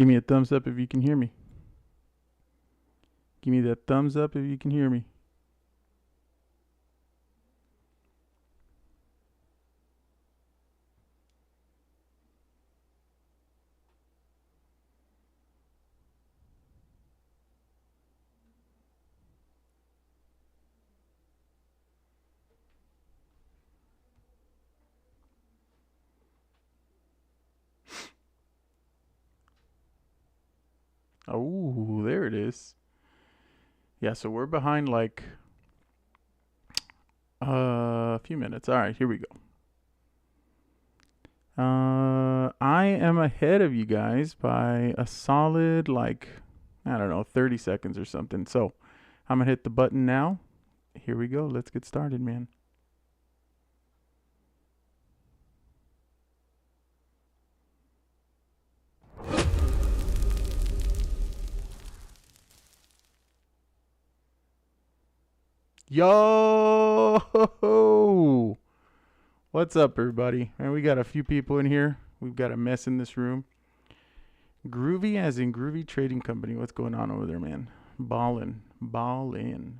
Give me a thumbs up if you can hear me. Give me that thumbs up if you can hear me. Oh, there it is. Yeah, so we're behind like a few minutes. All right, here we go. I am ahead of you guys by a solid like, I don't know, 30 seconds or something. So I'm gonna hit the button now. Here we go. Let's get started, man. Yo! What's up, everybody? Man, we got a few people in here. We've got a mess in this room. Groovy as in Groovy Trading Company. What's going on over there, man? Ballin'.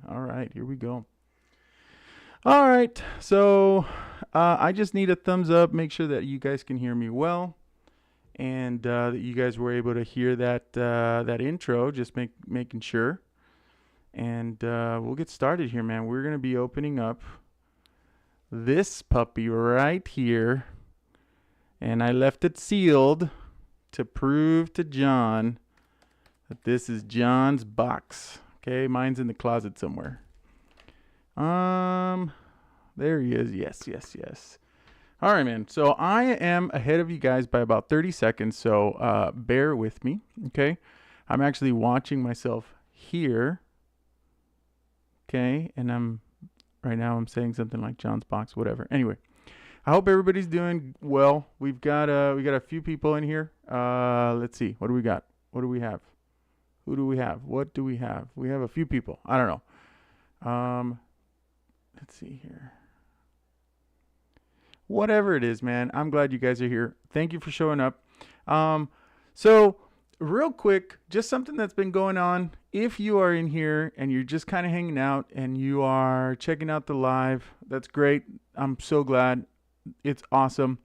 All right, here we go. All right, so I just need a thumbs up. Make sure that you guys can hear me well, and that you guys were able to hear that that intro. Just making sure. And we'll get started here, man. We're going to be opening up this puppy right here. And I left it sealed to prove to John that this is John's box. Okay, mine's in the closet somewhere. There he is. Yes. All right, man. So I am ahead of you guys by about 30 seconds. So bear with me, okay? I'm actually watching myself here. Okay, and right now I'm saying something like John's box, whatever. Anyway, I hope everybody's doing well. We got a few people in here. Let's see. What do we got? What do we have? Who do we have? What do we have? We have a few people. I don't know. Let's see here. Whatever it is, man. I'm glad you guys are here. Thank you for showing up. So real quick, just something that's been going on. If you are in here and you're just kind of hanging out and you are checking out the live, that's great. I'm so glad. It's awesome.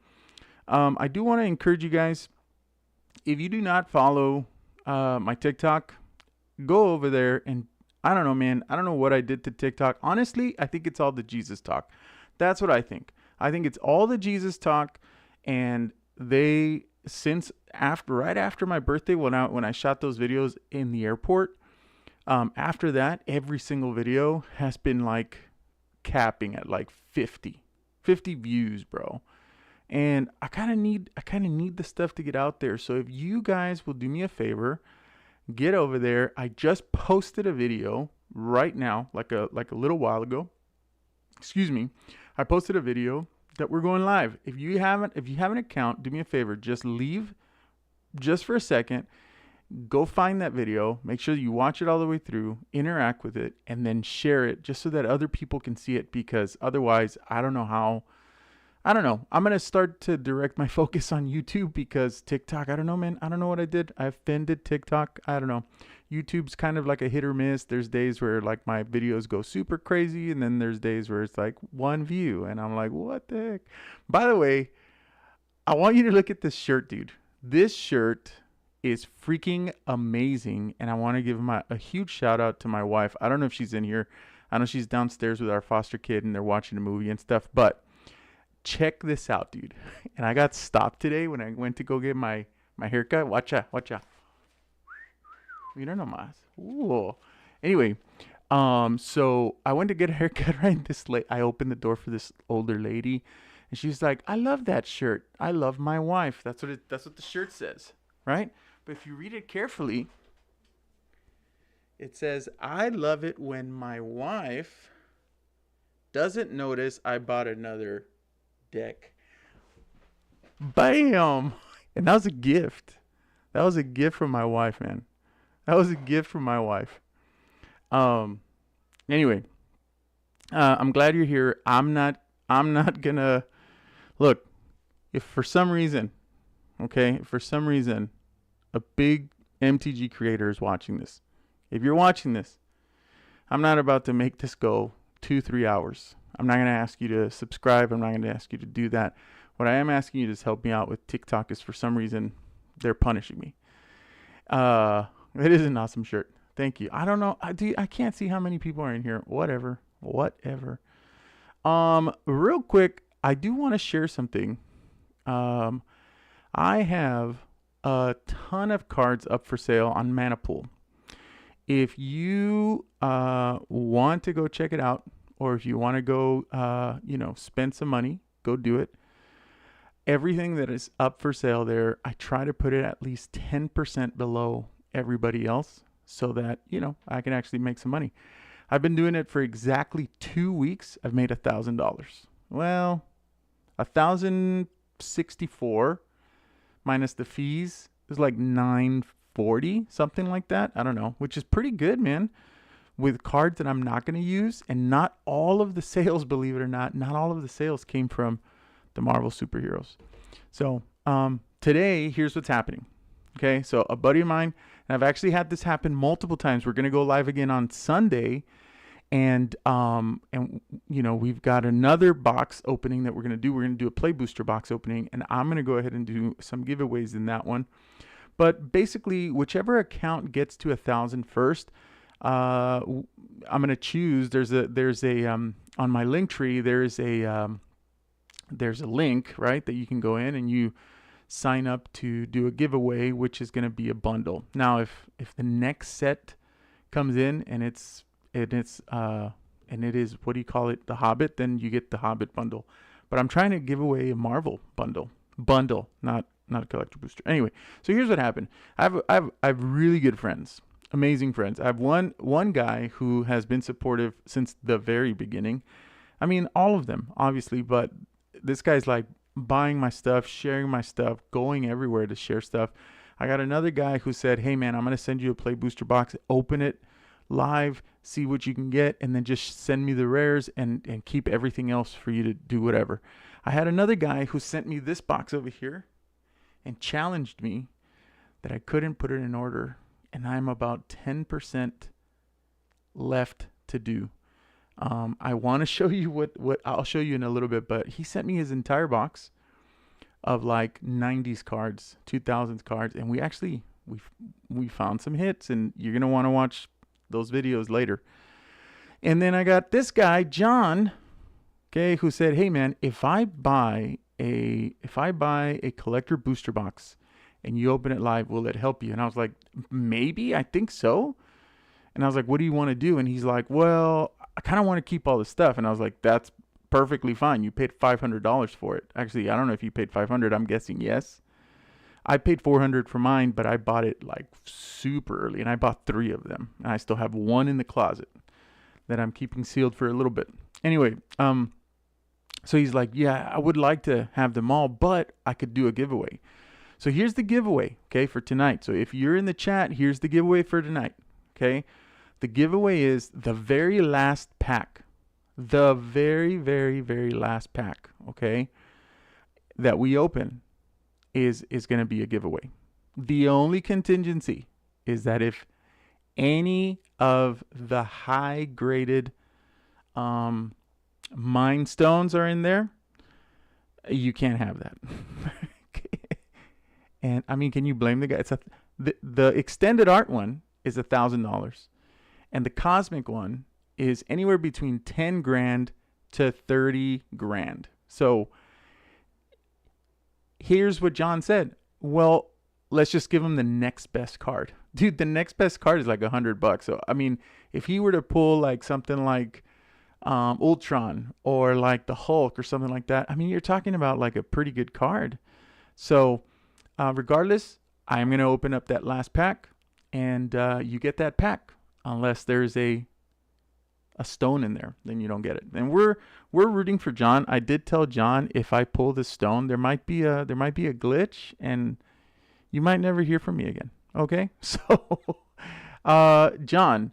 I do want to encourage you guys, if you do not follow my TikTok, go over there and I don't know, man. I don't know what I did to TikTok. Honestly, I think it's all the Jesus talk. That's what I think. I think it's all the Jesus talk, and right after my birthday, when I shot those videos in the airport, after that, every single video has been like capping at like 50 views, bro. And I kind of need the stuff to get out there. So if you guys will do me a favor, get over there. I just posted a video right now, like a little while ago. Excuse me. I posted a video that we're going live. If you have an account, do me a favor, just leave just for a second, go find that video, make sure you watch it all the way through, interact with it, and then share it just so that other people can see it, because otherwise I don't know. I'm going to start to direct my focus on YouTube, because TikTok, I don't know, man. I don't know what I did. I offended TikTok. I don't know. YouTube's kind of like a hit or miss. There's days where like my videos go super crazy, and then there's days where it's like one view, and I'm like, what the heck? By the way, I want you to look at this shirt, dude. This shirt is freaking amazing, and I want to give a huge shout out to my wife. I don't know if she's in here. I know she's downstairs with our foster kid, and they're watching a movie and stuff, but check this out, dude. And I got stopped today when I went to go get my haircut. Watch out. Mira nomás. Ooh. Anyway, so I went to get a haircut right this late. I opened the door for this older lady, and she's like, "I love that shirt. I love my wife." That's what the shirt says, right? But if you read it carefully, it says, "I love it when my wife doesn't notice I bought another deck." Bam! And that was a gift. That was a gift from my wife, man. That was a gift from my wife. Anyway, I'm glad you're here. I'm not gonna look. If for some reason a big MTG creator is watching this. If you're watching this, I'm not about to make this go 2-3 hours. I'm not going to ask you to subscribe. I'm not going to ask you to do that. What I am asking you to help me out with TikTok is for some reason they're punishing me. It is an awesome shirt. Thank you. I don't know. I can't see how many people are in here. Whatever. Real quick, I do want to share something. I have a ton of cards up for sale on Manapool. If you want to go check it out, or if you want to go, spend some money, go do it. Everything that is up for sale there, I try to put it at least 10% below everybody else so that, I can actually make some money. I've been doing it for exactly 2 weeks. I've made $1,000. Well, 1,064 minus the fees is like 940, something like that. I don't know, which is pretty good, man. With cards that I'm not going to use, and not all of the sales, believe it or not all of the sales came from the Marvel superheroes. So today, here's what's happening. Okay, so a buddy of mine, and I've actually had this happen multiple times. We're going to go live again on Sunday, and we've got another box opening that we're going to do. We're going to do a play booster box opening, and I'm going to go ahead and do some giveaways in that one. But basically, whichever account gets to 1,000 first, I'm going to choose. There's a on my link tree, there's a link, right, that you can go in and you sign up to do a giveaway, which is going to be a bundle. Now, if the next set comes in and it is, what do you call it, The Hobbit, then you get the Hobbit bundle. But I'm trying to give away a Marvel bundle, not a collector booster. Anyway, so here's what happened. I have really good friends, amazing friends. I have one guy who has been supportive since the very beginning. I mean, all of them, obviously, but this guy's like buying my stuff, sharing my stuff, going everywhere to share stuff. I got another guy who said, hey man, I'm going to send you a play booster box, open it live, see what you can get, and then just send me the rares and keep everything else for you to do whatever. I had another guy who sent me this box over here and challenged me that I couldn't put it in order, and I'm about 10% left to do. I want to show you what I'll show you in a little bit, but he sent me his entire box of like 90s cards, 2000s cards, and we found some hits, and you're going to want to watch those videos later. And then I got this guy, John, okay, who said, hey man, if I buy a collector booster box and you open it live, will it help you? And I was like, maybe, I think so. And I was like, what do you want to do? And he's like, well, I kind of want to keep all the stuff. And I was like, that's perfectly fine. You paid $500 for it. Actually, I don't know if you paid $500. I'm guessing yes. I paid $400 for mine, but I bought it like super early, and I bought 3 of them. And I still have 1 in the closet that I'm keeping sealed for a little bit. Anyway, so he's like, yeah, I would like to have them all, but I could do a giveaway. So here's the giveaway, okay, for tonight. So if you're in the chat, here's the giveaway for tonight, okay? The giveaway is the very last pack. The very, very, very last pack, okay, that we open is going to be a giveaway. The only contingency is that if any of the high-graded Mind Stones are in there, you can't have that. And I mean, can you blame the guy? The extended art one is $1,000, and the cosmic one is anywhere between 10 grand to 30 grand. So here's what John said. Well, let's just give him the next best card. Dude, the next best card is like $100. So, I mean, if he were to pull like something like Ultron or like the Hulk or something like that, I mean, you're talking about like a pretty good card. So regardless, I'm going to open up that last pack, and you get that pack unless there's a stone in there, then you don't get it. And we're rooting for John. I did tell John, if I pull this stone, there might be a glitch, and you might never hear from me again. Okay, so John,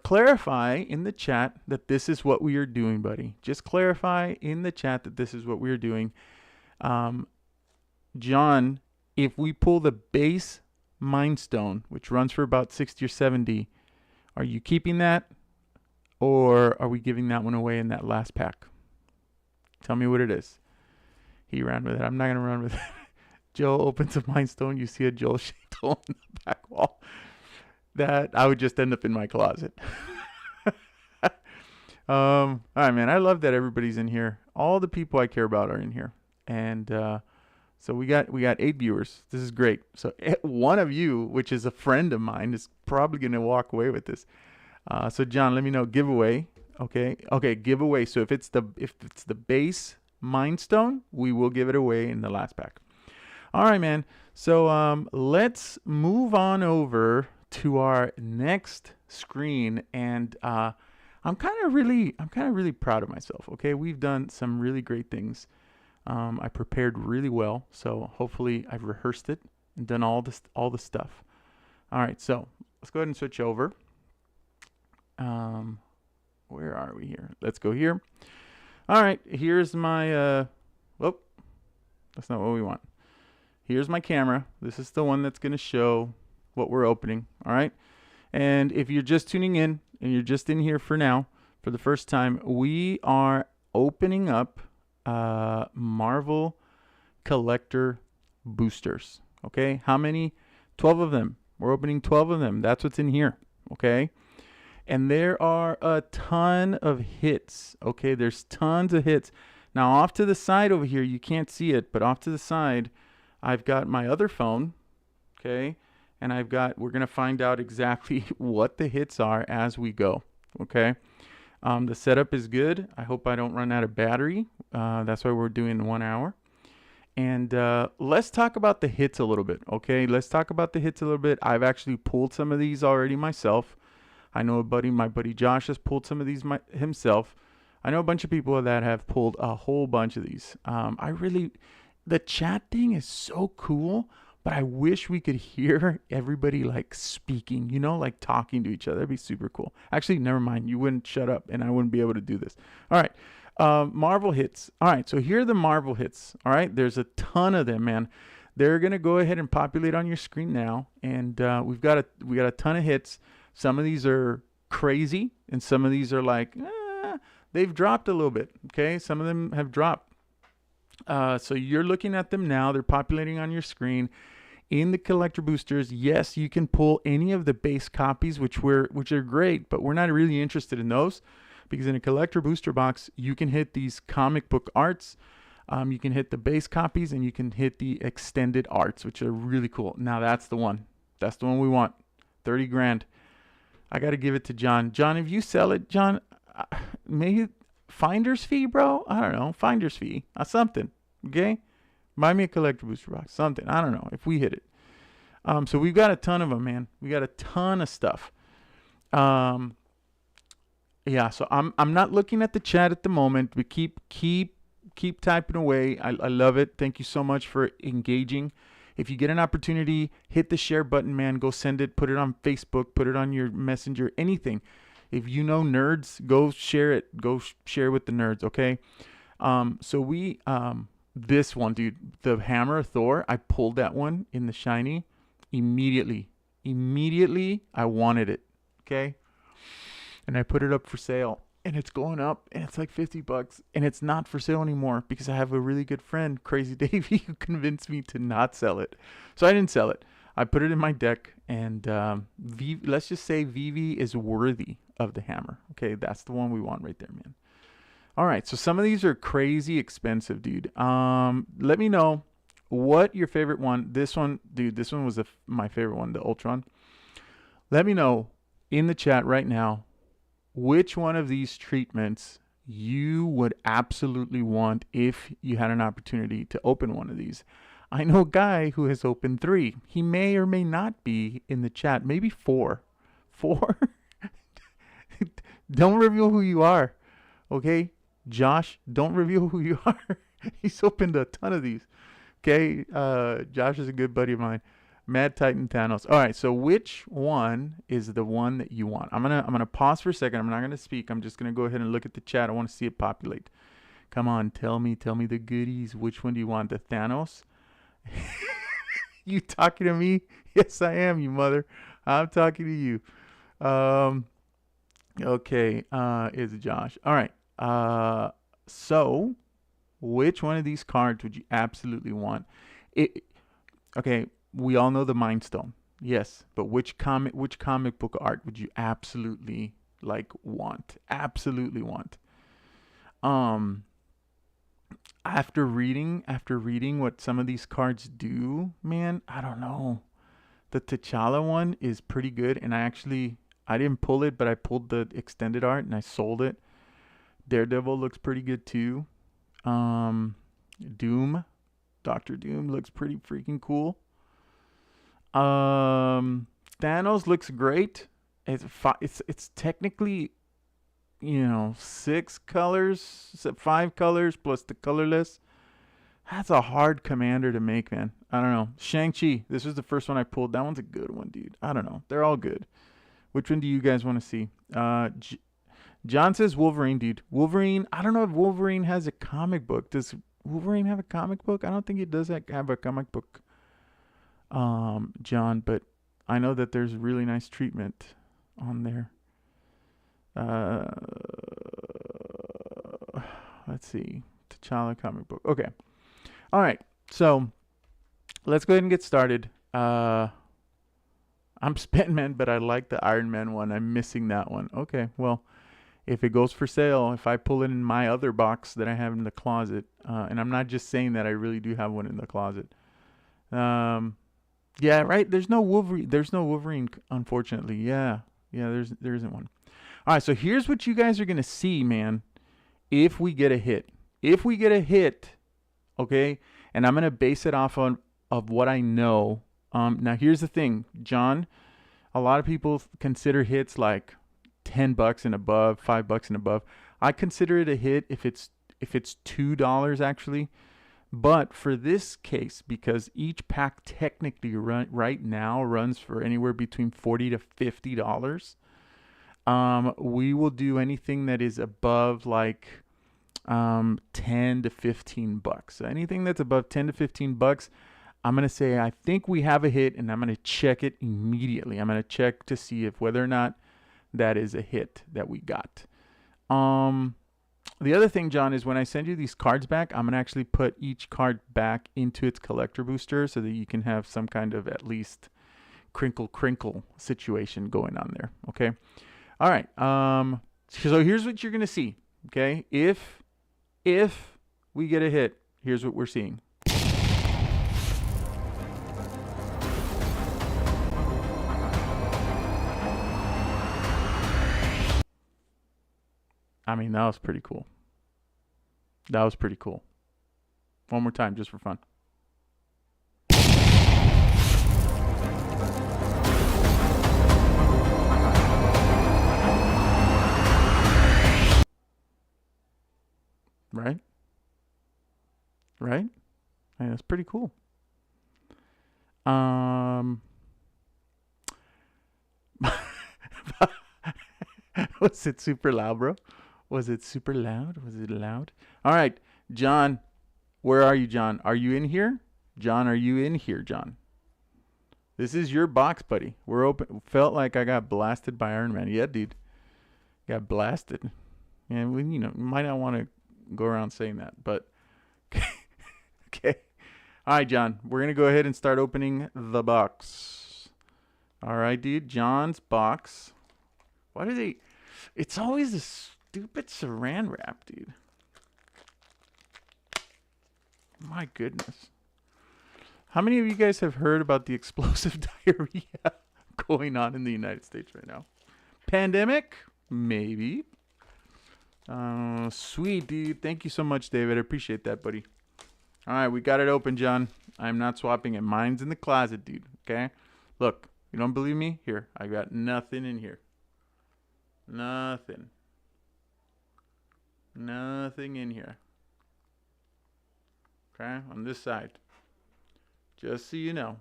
clarify in the chat that this is what we are doing, buddy. Just clarify in the chat that this is what we are doing. John, if we pull the base Mind Stone, which runs for about 60 or 70. Are you keeping that, or are we giving that one away in that last pack? Tell me what it is. He ran with it. I'm not going to run with it. Joe opens a Mind Stone. You see a Joel shaped hole in the back wall. That I would just end up in my closet. All right, man. I love that everybody's in here. All the people I care about are in here. And so we got 8 viewers. This is great. So one of you, which is a friend of mine, is probably going to walk away with this. So John, let me know. Giveaway. Okay, giveaway. So if it's the base Mind Stone, we will give it away in the last pack. All right, man. So let's move on over to our next screen, and I'm kind of really proud of myself. Okay, we've done some really great things. I prepared really well, so hopefully I've rehearsed it and done all the stuff. All right, so let's go ahead and switch over. Where are we here? Let's go here. All right, here's my, oh, that's not what we want. Here's my camera. This is the one that's going to show what we're opening. All right. And if you're just tuning in and you're just in here for now, for the first time, we are opening up Marvel collector boosters. Okay. How many? 12 of them. We're opening 12 of them. That's what's in here. Okay. And there are a ton of hits. Okay. There's tons of hits. Now off to the side over here, you can't see it, but off to the side, I've got my other phone. Okay. And we're going to find out exactly what the hits are as we go. Okay. The setup is good. I hope I don't run out of battery. That's why we're doing 1 hour. And let's talk about the hits a little bit. Okay. Let's talk about the hits a little bit. I've actually pulled some of these already myself. I know my buddy Josh has pulled some of these himself. I know a bunch of people that have pulled a whole bunch of these. The chat thing is so cool, but I wish we could hear everybody like speaking, like talking to each other. That'd be super cool. Actually, never mind. You wouldn't shut up and I wouldn't be able to do this. All right. Marvel hits. All right. So here are the Marvel hits. All right. There's a ton of them, man. They're going to go ahead and populate on your screen now. And we got a ton of hits. Some of these are crazy and some of these are like, they've dropped a little bit. Okay. Some of them have dropped. So you're looking at them now. They're populating on your screen. In the collector boosters, yes, you can pull any of the base copies, which are great, but we're not really interested in those because in a collector booster box, you can hit these comic book arts, you can hit the base copies, and you can hit the extended arts, which are really cool. Now that's the one. That's the one we want. 30 grand. I got to give it to John. John, if you sell it, John, maybe finder's fee, bro? I don't know. Finder's fee. Something. Okay? Buy me a collector booster box. Something. I don't know if we hit it. So we've got a ton of them, man. We got a ton of stuff. Yeah, so I'm not looking at the chat at the moment, but keep typing away. I love it. Thank you so much for engaging. If you get an opportunity, hit the share button, man. Go send it. Put it on Facebook. Put it on your messenger. Anything. If you know nerds, go share it. Go share with the nerds, okay? So this one, dude, the Hammer of Thor, I pulled that one in the shiny immediately. Immediately, I wanted it, okay? And I put it up for sale, and it's going up, and it's like $50, and it's not for sale anymore because I have a really good friend, Crazy Davey, who convinced me to not sell it. So I didn't sell it. I put it in my deck, and let's just say Vivi is worthy of the hammer. Okay, that's the one we want right there, man. All right, so some of these are crazy expensive, dude. Let me know what your favorite one. This one, dude, this one was my favorite one, the Ultron. Let me know in the chat right now which one of these treatments you would absolutely want if you had an opportunity to open one of these. I know a guy who has opened 3. He may or may not be in the chat. Maybe 4. 4? Don't reveal who you are. Okay? Josh, don't reveal who you are. He's opened a ton of these. Okay? Josh is a good buddy of mine. Mad Titan Thanos. All right, so which one is the one that you want? I'm gonna pause for a second. I'm not gonna speak. I'm just gonna go ahead and look at the chat. I want to see it populate. Come on, tell me the goodies. Which one do you want? The Thanos? You talking to me? Yes, I am, you mother. I'm talking to you. Okay, is Josh. All right. So which one of these cards would you absolutely want? It okay, we all know the Mind Stone. Yes, but which comic book art would you absolutely like want? Absolutely want. Um after reading what some of these cards do, man, I don't know. The T'Challa one is pretty good, and I didn't pull it, but I pulled the extended art and I sold it. Daredevil looks pretty good too. Um, Doom, Doctor Doom looks pretty freaking cool. Thanos looks great. It's technically, 6 colors, 5 colors plus the colorless. That's a hard commander to make, man. I don't know. Shang-Chi. This was the first one I pulled. That one's a good one, dude. I don't know. They're all good. Which one do you guys want to see? John says Wolverine, dude. Wolverine. I don't know if Wolverine has a comic book. Does Wolverine have a comic book? I don't think he does have a comic book, John. But I know that there's really nice treatment on there. Let's see. T'Challa comic book. Okay. All right. So let's go ahead and get started. I'm spent, man, but I like the Iron Man one. I'm missing that one. Okay. Well, if it goes for sale, if I pull it in my other box that I have in the closet, and I'm not just saying that, I really do have one in the closet. Yeah, right. There's no Wolverine, unfortunately. Yeah, there isn't one. All right, so here's what you guys are gonna see, man. If we get a hit, okay, and I'm gonna base it off of what I know. Now here's the thing, John. A lot of people consider hits like $10 and above, $5 and above. I consider it a hit if it's $2 actually. But for this case, because each pack technically right now runs for anywhere between $40 to $50, we will do anything that is above like 10 to $15. So anything that's above 10 to $15, I'm going to say I think we have a hit, and I'm going to check it immediately. I'm going to check to see if whether or not that is a hit that we got. The other thing, John, is when I send you these cards back, I'm going to actually put each card back into its collector booster so that you can have some kind of at least crinkle situation going on there. Okay. All right. So here's what you're going to see. Okay. If we get a hit, here's what we're seeing. I mean, that was pretty cool. One more time, just for fun. Right? Yeah, that's pretty cool. Was it super loud, bro? Was it super loud? Was it loud? All right, John, where are you, John? Are you in here? John, are you in here, John? This is your box, buddy. We're open. Felt like I got blasted by Iron Man. Yeah, dude. Got blasted. And we, might not want to go around saying that, but okay. All right, John. We're going to go ahead and start opening the box. All right, dude. John's box. Why do they... It's always a stupid saran wrap, dude. My goodness. How many of you guys have heard about the explosive diarrhea going on in the United States right now? Pandemic? Maybe. Sweet, dude. Thank you so much, David. I appreciate that, buddy. All right, we got it open, John. I'm not swapping it. Mine's in the closet, dude. Okay? Look, you don't believe me? Here, I got nothing in here. Nothing in here. Okay, on this side. Just so you know.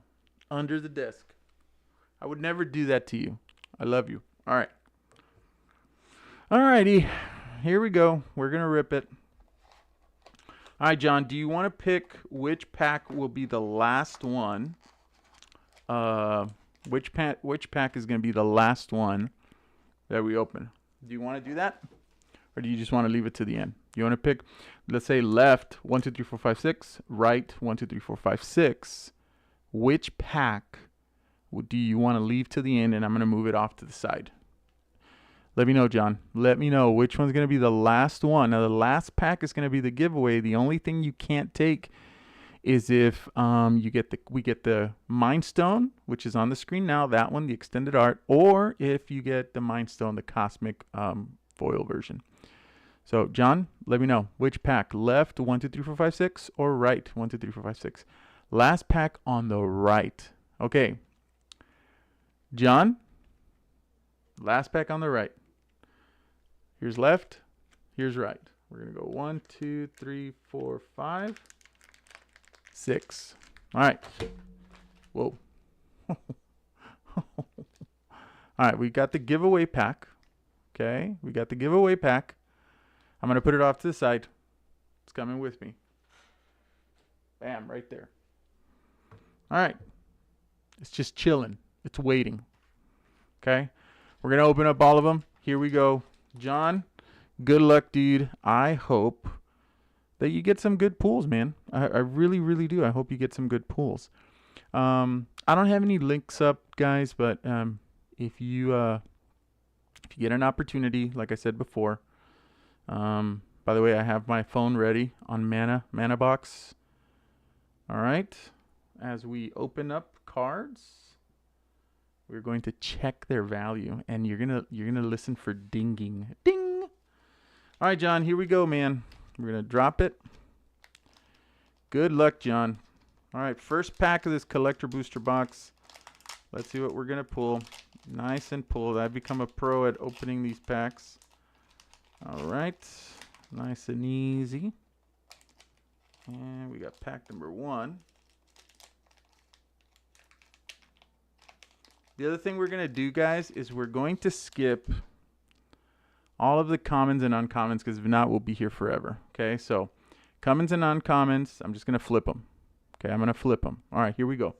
Under the desk. I would never do that to you. I love you. All right. Alrighty. Here we go. We're going to rip it. All right, John, do you want to pick which pack will be the last one? which pack is going to be the last one that we open. Do you want to do that? Or do you just want to leave it to the end? You want to pick, let's say left 1, 2, 3, 4, 5, 6, right 1, 2, 3, 4, 5, 6. Which pack do you want to leave to the end? And I'm going to move it off to the side. Let me know, John. Let me know which one's going to be the last one. Now, the last pack is going to be the giveaway. The only thing you can't take is if we get the Mind Stone, which is on the screen now, that one, the extended art, or if you get the Mind Stone, the cosmic foil version. So, John, let me know which pack, left 1, 2, 3, 4, 5, 6, or right 1, 2, 3, 4, 5, 6. Last pack on the right. Okay, John, last pack on the right. Here's left, here's right. We're gonna go 1, 2, 3, 4, 5, 6. All right. Whoa. All right, we got the giveaway pack. Okay, we got the giveaway pack. I'm gonna put it off to the side. It's coming with me. Bam, right there. All right. It's just chilling. It's waiting. Okay, we're gonna open up all of them. Here we go. John, good luck, dude. I hope that you get some good pulls, man. I really, really do. I hope you get some good pulls. I don't have any links up, guys, but if you get an opportunity, like I said before, by the way, I have my phone ready on Mana Box. All right. As we open up cards, we're going to check their value, and you're gonna listen for dinging. Ding. All right, John, here we go, man. We're gonna drop it. Good luck, John. All right, first pack of this collector booster box. Let's see what we're gonna pull. Nice and pulled. I've become a pro at opening these packs. All right, nice and easy. And we got pack number 1. The other thing we're going to do, guys, is we're going to skip all of the commons and uncommons, because if not, we'll be here forever. Okay, so commons and uncommons, I'm just going to flip them. Okay, I'm going to flip them. All right, here we go.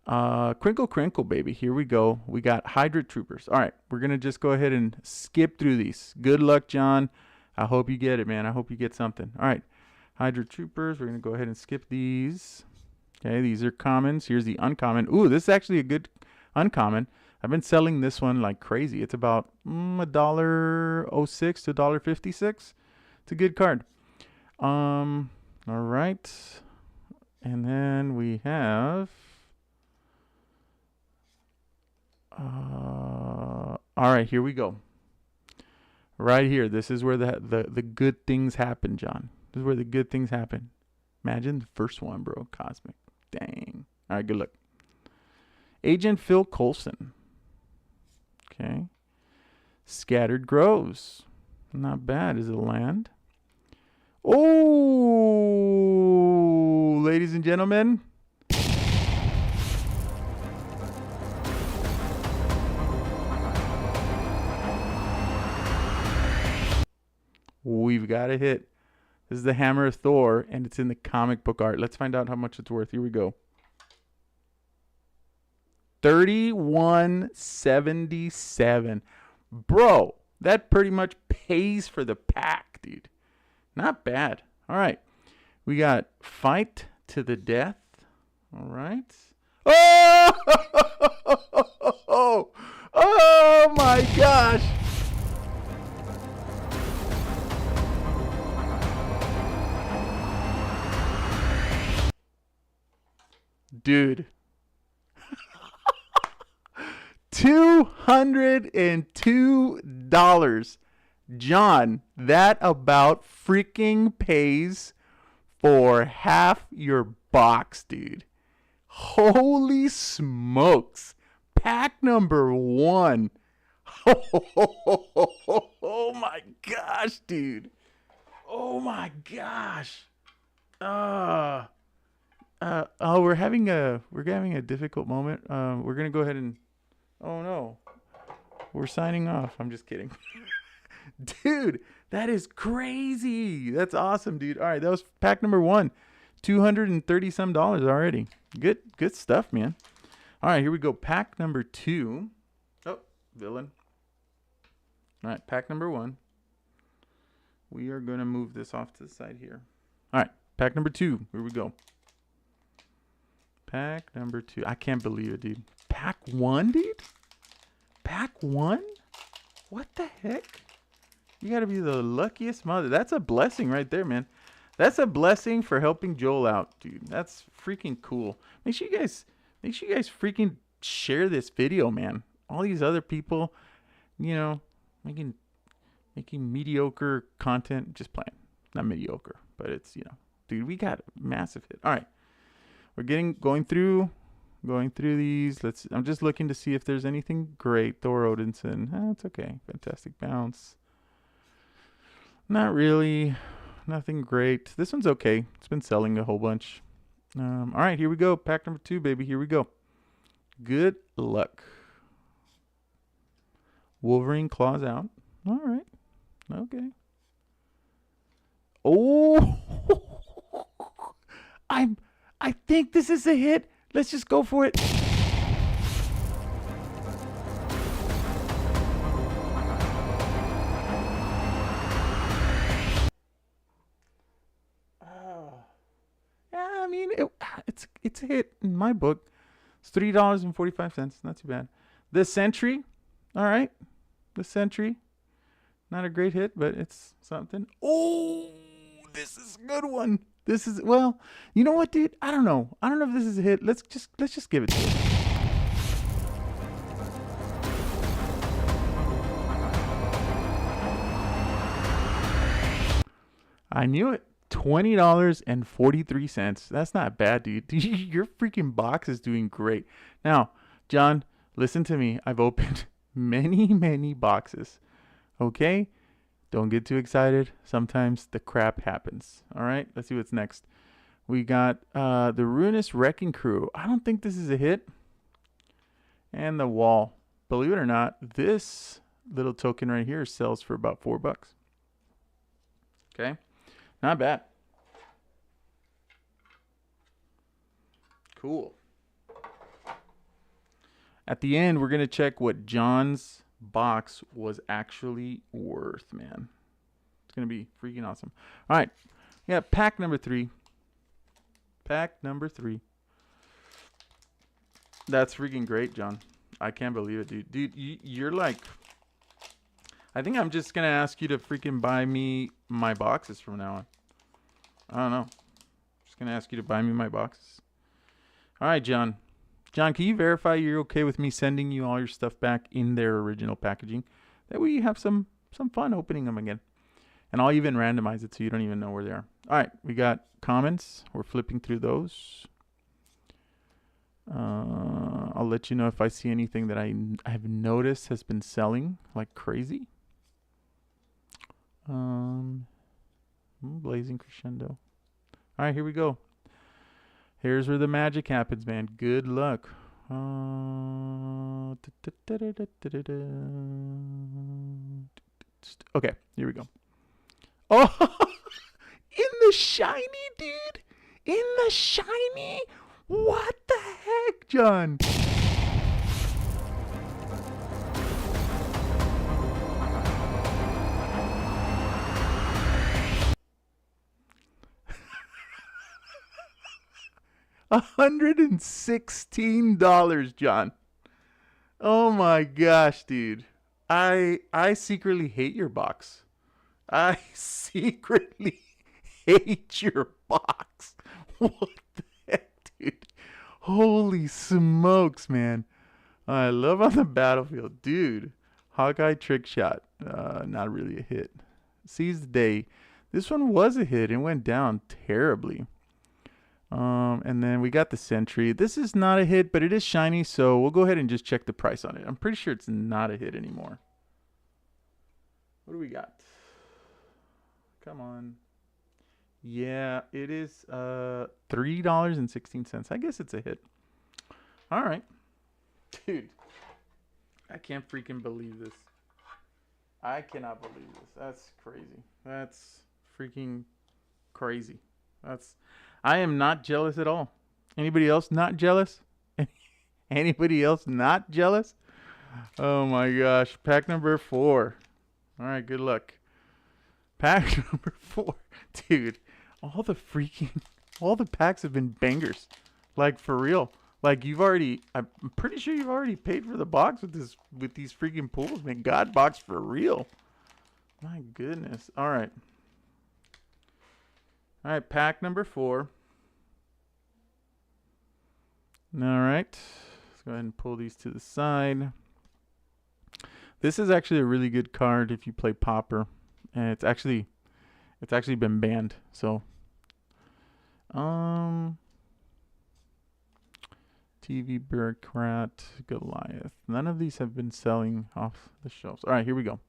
Crinkle, crinkle, baby. Here we go. We got Hydra Troopers. All right, we're going to just go ahead and skip through these. Good luck, John. I hope you get it, man. I hope you get something. All right, Hydra Troopers. We're going to go ahead and skip these. Okay, these are commons. Here's the uncommon. Ooh, this is actually a good uncommon. I've been selling this one like crazy. It's about $1.06 to $1.56. It's a good card. All right, and then we have all right, here we go. Right here, this is where the good things happen, John. This is where the good things happen. Imagine the first one, bro. Cosmic. Dang. All right, good luck. Agent Phil Coulson. Okay. Scattered Groves. Not bad. Is it land? Oh, ladies and gentlemen. We've got a hit. This is the Hammer of Thor, and it's in the comic book art. Let's find out how much it's worth. Here we go. $31.77. Bro, that pretty much pays for the pack, dude. Not bad. All right. We got Fight to the Death. All right. Oh! Oh my gosh. Dude. $202. John, that about freaking pays for half your box, dude. Holy smokes. Pack number 1. Oh my gosh, dude. Oh my gosh. We're having a difficult moment. We're gonna go ahead and oh no. We're signing off. I'm just kidding. Dude, that is crazy. That's awesome, dude. All right, that was pack number 1. $230 some already. Good stuff, man. All right, here we go. Pack number 2. Oh, villain. All right, pack number 1. We are going to move this off to the side here. All right, pack number 2. Here we go. Pack number 2. I can't believe it, dude. Pack 1, dude? Pack 1? What the heck? You got to be the luckiest mother. That's a blessing right there, man. That's a blessing for helping Joel out, dude. That's freaking cool. Make sure you guys freaking share this video, man. All these other people, you know, making mediocre content, just playing. Not mediocre, but it's, you know, dude, we got a massive hit. All right. We're going through these. I'm just looking to see if there's anything great. Thor Odinson. It's okay. Fantastic bounce. Not really. Nothing great. This one's okay. It's been selling a whole bunch. All right, here we go. Pack number 2, baby. Here we go. Good luck. Wolverine claws out. All right. Okay. Oh, I think this is a hit. Let's just go for it. Yeah, I mean, it's a hit in my book. It's $3.45. Not too bad. The Sentry. All right. The Sentry. Not a great hit, but it's something. Oh, this is a good one. This is, well, you know what, dude? I don't know. I don't know if this is a hit. Let's just give it to it. I knew it. $20.43. That's not bad, dude. Your freaking box is doing great. Now, John, listen to me. I've opened many boxes. Okay? Don't get too excited. Sometimes the crap happens. All right? Let's see what's next. We got the Ruinous Wrecking Crew. I don't think this is a hit. And the Wall. Believe it or not, this little token right here sells for about $4. Okay? Not bad. Cool. At the end, we're going to check what John's box was actually worth, man. It's going to be freaking awesome. All right. Yeah, pack number 3. Pack number 3. That's freaking great, John. I can't believe it, dude. Dude, you're like... I think I'm just going to ask you to freaking buy me my boxes from now on. I don't know. Just going to ask you to buy me my boxes. All right, John. John, can you verify you're okay with me sending you all your stuff back in their original packaging? That way you have some fun opening them again. And I'll even randomize it so you don't even know where they are. All right, we got comments. We're flipping through those. I'll let you know if I see anything that I have noticed has been selling like crazy. Blazing Crescendo. All right, here we go. Here's where the magic happens, man. Good luck. Okay, here we go. Oh, in the shiny, dude. In the shiny. What the heck, John? $116, John. Oh my gosh, dude. I secretly hate your box. I secretly hate your box. What the heck, dude? Holy smokes, man. I love on the battlefield. Dude, Hawkeye trick shot. Not really a hit. Seize the day. This one was a hit and went down terribly. And then we got the Sentry. This is not a hit, but it is shiny, so we'll go ahead and just check the price on it. I'm pretty sure it's not a hit anymore. What do we got? Come on. Yeah, it is $3.16. I guess it's a hit. All right. Dude, I can't freaking believe this. I cannot believe this. That's crazy. That's freaking crazy. I am not jealous at all. Anybody else not jealous? Anybody else not jealous? Oh my gosh. Pack number 4. All right, good luck. Pack number 4. Dude, all the packs have been bangers. Like, for real. Like, I'm pretty sure you've already paid for the box with these freaking pools, man. God box for real. My goodness. All right. All right, pack number 4. All right. Let's go ahead and pull these to the side. This is actually a really good card if you play Pauper. And it's actually been banned. So TV Bureaucrat, Goliath. None of these have been selling off the shelves. All right, here we go.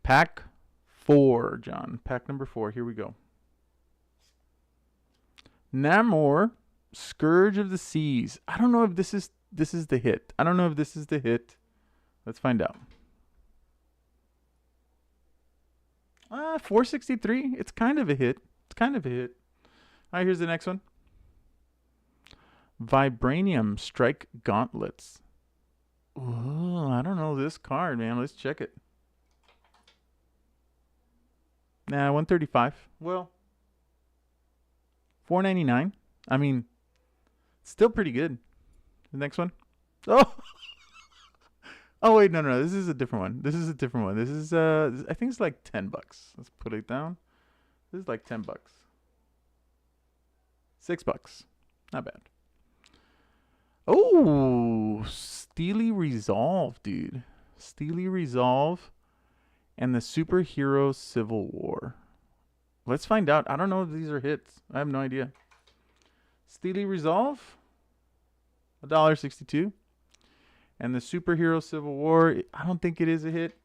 Pack 4, John. Pack number 4. Here we go. Namor, Scourge of the Seas. I don't know if this is the hit. I don't know if this is the hit. Let's find out. 463. It's kind of a hit. All right, here's the next one. Vibranium Strike Gauntlets. Ooh, I don't know this card, man. Let's check it. Nah, 135. Well, 499. I mean, still pretty good. The next one. Oh. Oh wait, no. This is a different one. This is I think it's like $10. Let's put it down. This is like $10. $6. Not bad. Oh, Steely Resolve, dude. Steely Resolve and the Superhero Civil War. Let's find out. I don't know if these are hits. I have no idea. Steely Resolve, $1.62. And the Superhero Civil War, I don't think it is a hit,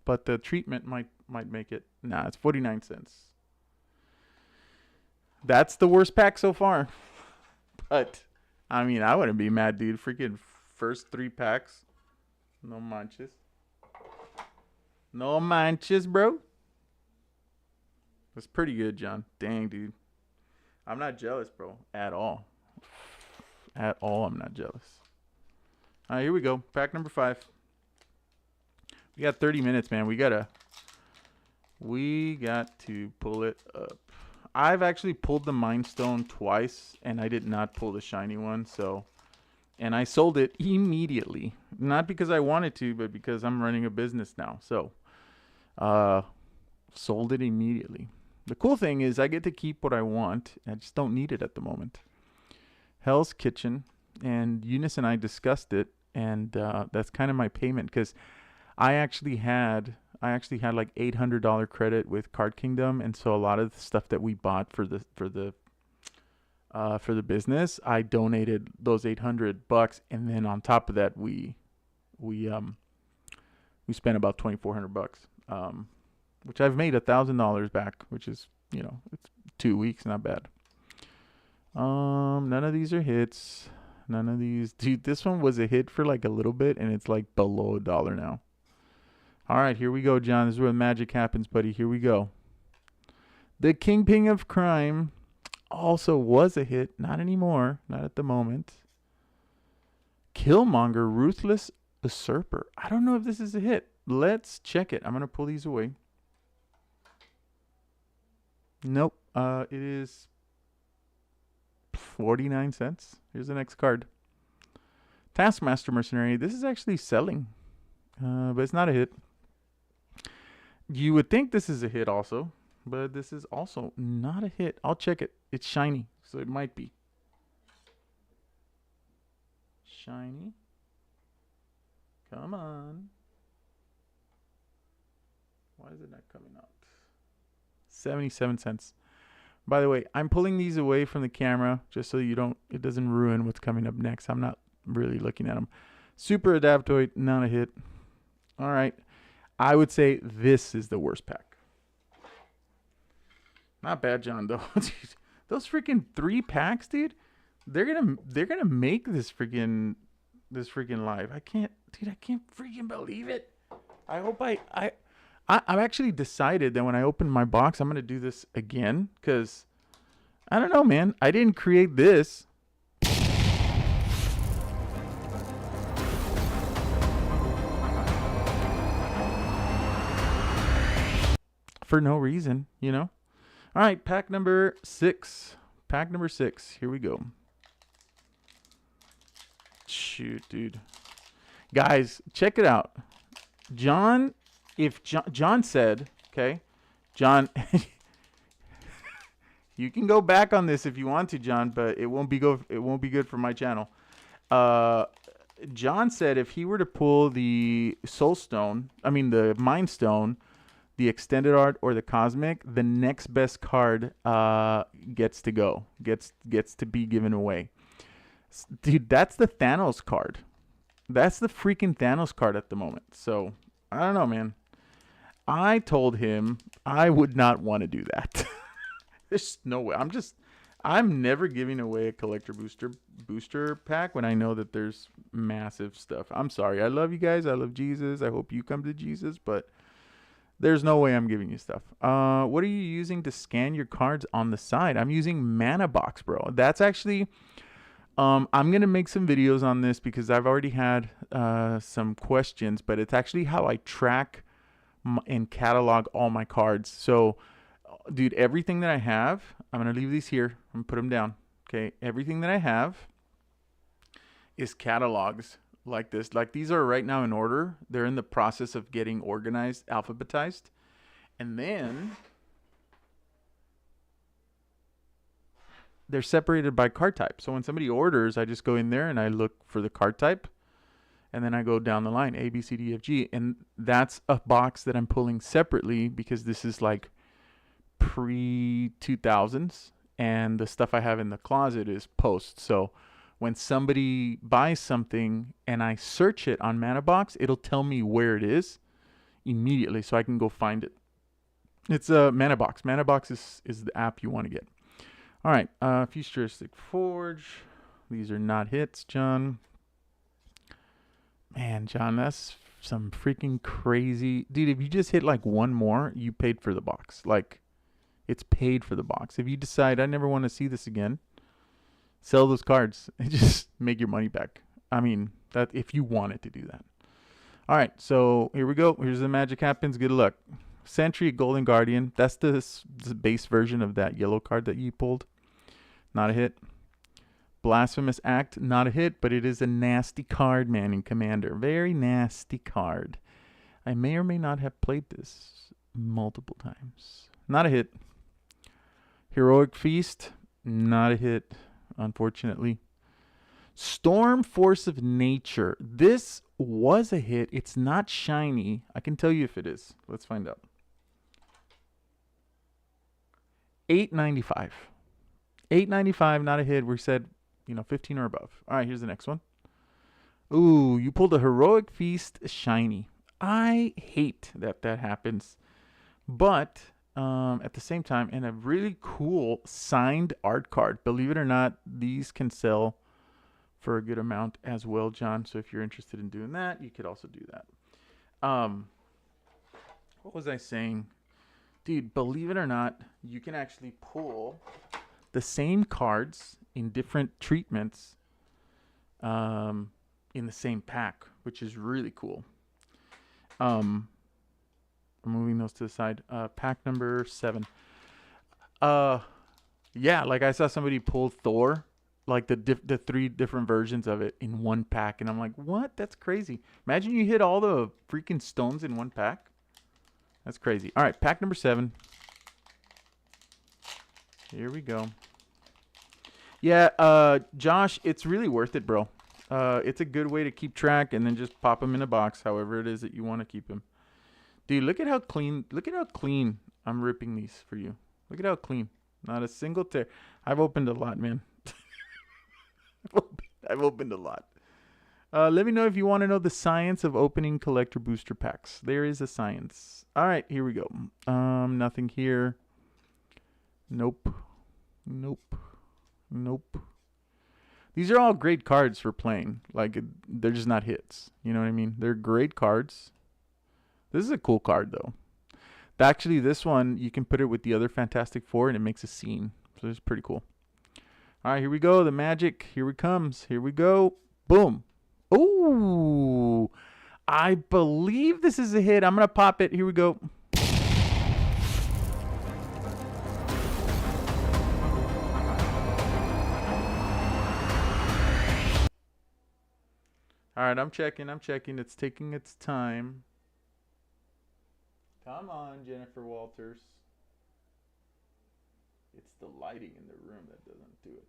but the treatment might make it. Nah, it's 49 cents. That's the worst pack so far. But I mean, I wouldn't be mad, dude. Freaking first 3 packs. No manches. No manches, bro. That's pretty good, John. Dang, dude. I'm not jealous, bro. At all. At all, I'm not jealous. All right, here we go. Pack number 5. We got 30 minutes, man. We got to pull it up. I've actually pulled the Mind Stone twice, and I did not pull the shiny one. And I sold it immediately. Not because I wanted to, but because I'm running a business now. So, sold it immediately. The cool thing is I get to keep what I want. I just don't need it at the moment. Hell's Kitchen, and Eunice and I discussed it, and that's kind of my payment because I actually had like $800 credit with Card Kingdom, and so a lot of the stuff that we bought for the business, I donated those $800, and then on top of that, we spent about $2,400, which I've made $1,000 back, which is, it's 2 weeks, not bad. None of these are hits. None of these, dude. This one was a hit for like a little bit, and it's like below $1 now. All right, here we go, John. This is where the magic happens, buddy. Here we go. The Kingpin of Crime also was a hit. Not anymore. Not at the moment. Killmonger, Ruthless Usurper. I don't know if this is a hit. Let's check it. I'm going to pull these away. Nope. It is 49 cents. Here's the next card. Taskmaster Mercenary. This is actually selling. But it's not a hit. You would think this is a hit also, but this is also not a hit. I'll check it. It's shiny, so it might be. Shiny. Come on. Why is it not coming out? 77 cents. By the way, I'm pulling these away from the camera just so it doesn't ruin what's coming up next. I'm not really looking at them. Super Adaptoid, not a hit. All right. I would say this is the worst pack. Not bad, John, though. Those freaking 3 packs, dude. They're gonna make this freaking live. I can't freaking believe it. I hope I've actually decided that when I open my box, I'm gonna do this again because I don't know, man. I didn't create this. for no reason, you know. All right, pack number 6. Pack number 6. Here we go. Shoot, dude. Guys, check it out. John, if John said, okay, John, you can go back on this if you want to, John, but it won't be good for my channel. John said if he were to pull the the Mind Stone, the extended art or the cosmic, the next best card gets to be given away. Dude, that's the Thanos card. That's the freaking Thanos card at the moment. So, I don't know, man. I told him I would not want to do that. There's no way. I'm never giving away a collector booster pack when I know that there's massive stuff. I'm sorry. I love you guys. I love Jesus. I hope you come to Jesus, but there's no way I'm giving you stuff. What are you using to scan your cards on the side? I'm using Mana Box, bro. That's actually... I'm going to make some videos on this because I've already had some questions, but it's actually how I track and catalog all my cards. So, dude, everything that I have, I'm going to leave these here. I'm going to put them down. Okay, everything that I have is catalogs like this. Like, these are right now in order. They're in the process of getting organized, alphabetized. And then... they're separated by card type. So when somebody orders, I just go in there and I look for the card type. And then I go down the line, A, B, C, D, F, G. And that's a box that I'm pulling separately because this is like pre-2000s. And the stuff I have in the closet is post. So when somebody buys something and I search it on Mana Box, it'll tell me where it is immediately so I can go find it. It's a Mana Box. Mana Box is the app you want to get. All right, Futuristic Forge. These are not hits, John. Man, John, that's some freaking crazy... Dude, if you just hit like one more, you paid for the box. Like, it's paid for the box. If you decide, I never want to see this again, sell those cards and just make your money back. I mean, that if you wanted to do that. All right, so here we go. Here's the magic happens. Good luck. Sentry, Golden Guardian. That's the base version of that yellow card that you pulled. Not a hit. Blasphemous Act. Not a hit, but it is a nasty card, man, in Commander. Very nasty card. I may or may not have played this multiple times. Not a hit. Heroic Feast. Not a hit, unfortunately. Storm Force of Nature. This was a hit. It's not shiny. I can tell you if it is. Let's find out. $8.95. $8.95, not a hit. We said, 15 or above. All right, here's the next one. Ooh, you pulled a Heroic Feast shiny. I hate that happens. But at the same time, and a really cool signed art card. Believe it or not, these can sell for a good amount as well, John. So if you're interested in doing that, you could also do that. What was I saying? Dude, believe it or not, you can actually pull the same cards in different treatments in the same pack, which is really cool. I'm moving those to the side. Pack number 7. Yeah, like I saw somebody pull Thor, like the 3 different versions of it in one pack, and I'm like, what? That's crazy. Imagine you hit all the freaking stones in one pack. That's crazy. All right, pack number 7. Here we go. Yeah, Josh, it's really worth it, bro. It's a good way to keep track and then just pop them in a box, however it is that you want to keep them. Dude, look at how clean I'm ripping these for you. Look at how clean. Not a single tear. I've opened a lot, man. I've opened a lot. Let me know if you want to know the science of opening collector booster packs. There is a science. All right, here we go. Nothing here. Nope. These are all great cards for playing. Like, they're just not hits. You know what I mean? They're great cards. This is a cool card, though. Actually, this one, you can put it with the other Fantastic Four, and it makes a scene. So it's pretty cool. All right, here we go. The magic. Here it comes. Here we go. Boom. Ooh. I believe this is a hit. I'm going to pop it. Here we go. All right, I'm checking. It's taking its time. Come on, Jennifer Walters. It's the lighting in the room that doesn't do it.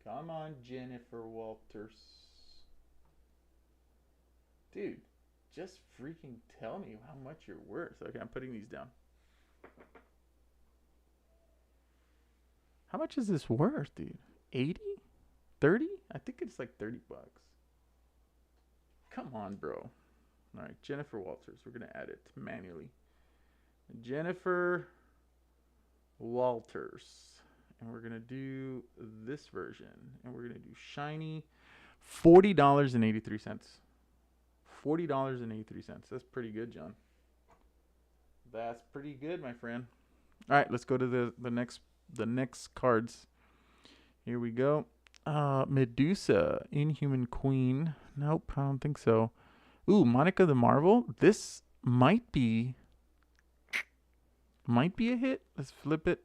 Come on, Jennifer Walters. Dude, just freaking tell me how much you're worth. Okay, I'm putting these down. How much is this worth, dude? 80? 30? I think it's like 30 bucks. Come on, bro. All right, Jennifer Walters. We're going to add it manually. Jennifer Walters. And we're going to do this version. And we're going to do shiny $40.83. $40.83. That's pretty good, John. That's pretty good, my friend. All right, let's go to the next cards. Here we go. Medusa, Inhuman Queen. Nope, I don't think so. Ooh, Monica the Marvel. This might be a hit. Let's flip it.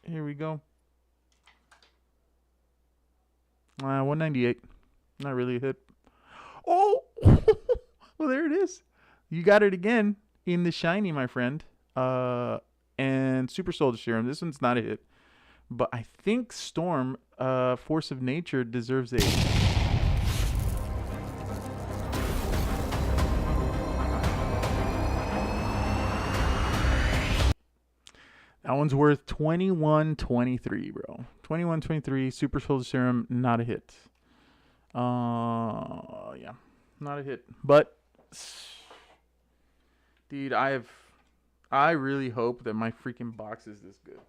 Here we go. 198. Not really a hit. Oh, well, there it is. You got it again in the shiny, my friend. And Super Soldier Serum. This one's not a hit. But I think Storm, Force of Nature, deserves a... That one's worth 21.23, bro. 21.23. Super Soldier Serum, not a hit. Yeah, not a hit. But, dude, I really hope that my freaking box is this good.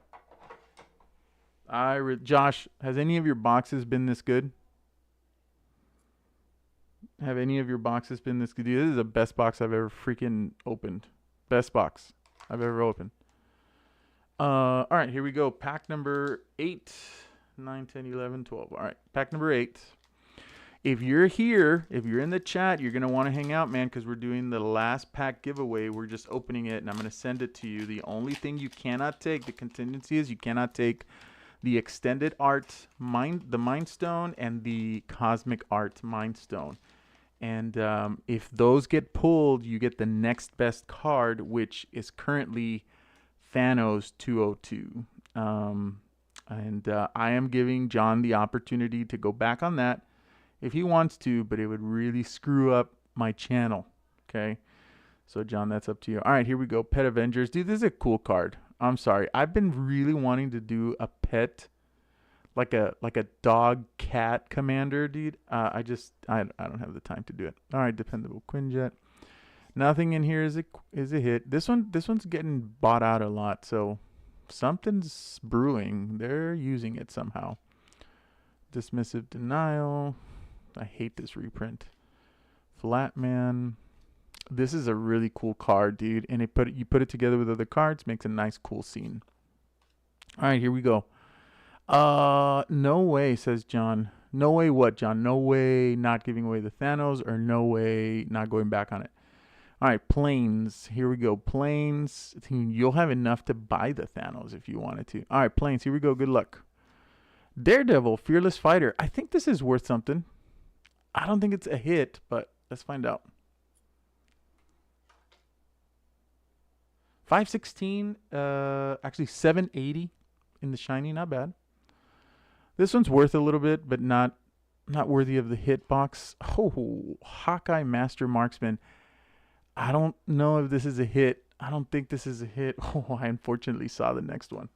Josh, has any of your boxes been this good? Have any of your boxes been this good? Dude, this is the best box I've ever freaking opened. Best box I've ever opened. All right, here we go. Pack number 8, 9, 10, 11, 12. All right, pack number 8. If you're here, if you're in the chat, you're going to want to hang out, man, because we're doing the last pack giveaway. We're just opening it, and I'm going to send it to you. The only thing you cannot take, the contingency is you cannot take the extended art, the Mind Stone, and the cosmic art Mind Stone. And if those get pulled, you get the next best card, which is currently Thanos 202. I am giving John the opportunity to go back on that if he wants to, but it would really screw up my channel. Okay? So, John, that's up to you. All right, here we go. Pet Avengers. Dude, this is a cool card. I'm sorry. I've been really wanting to do a pet, like a dog cat commander, dude. I don't have the time to do it. All right, Dependable Quinjet. Nothing in here is a hit. This one's getting bought out a lot, so something's brewing. They're using it somehow. Dismissive Denial. I hate this reprint. Flatman. This is a really cool card, dude, and you put it together with other cards, makes a nice, cool scene. All right, here we go. No way, says John. No way what, John? No way not giving away the Thanos, or no way not going back on it? All right, Planes. Here we go. Planes. You'll have enough to buy the Thanos if you wanted to. All right, Planes. Here we go. Good luck. Daredevil, Fearless Fighter. I think this is worth something. I don't think it's a hit, but let's find out. 516, actually 780 in the shiny, not bad. This one's worth a little bit, but not worthy of the hit box. Oh, Hawkeye Master Marksman. I don't know if this is a hit. I don't think this is a hit. Oh, I unfortunately saw the next one,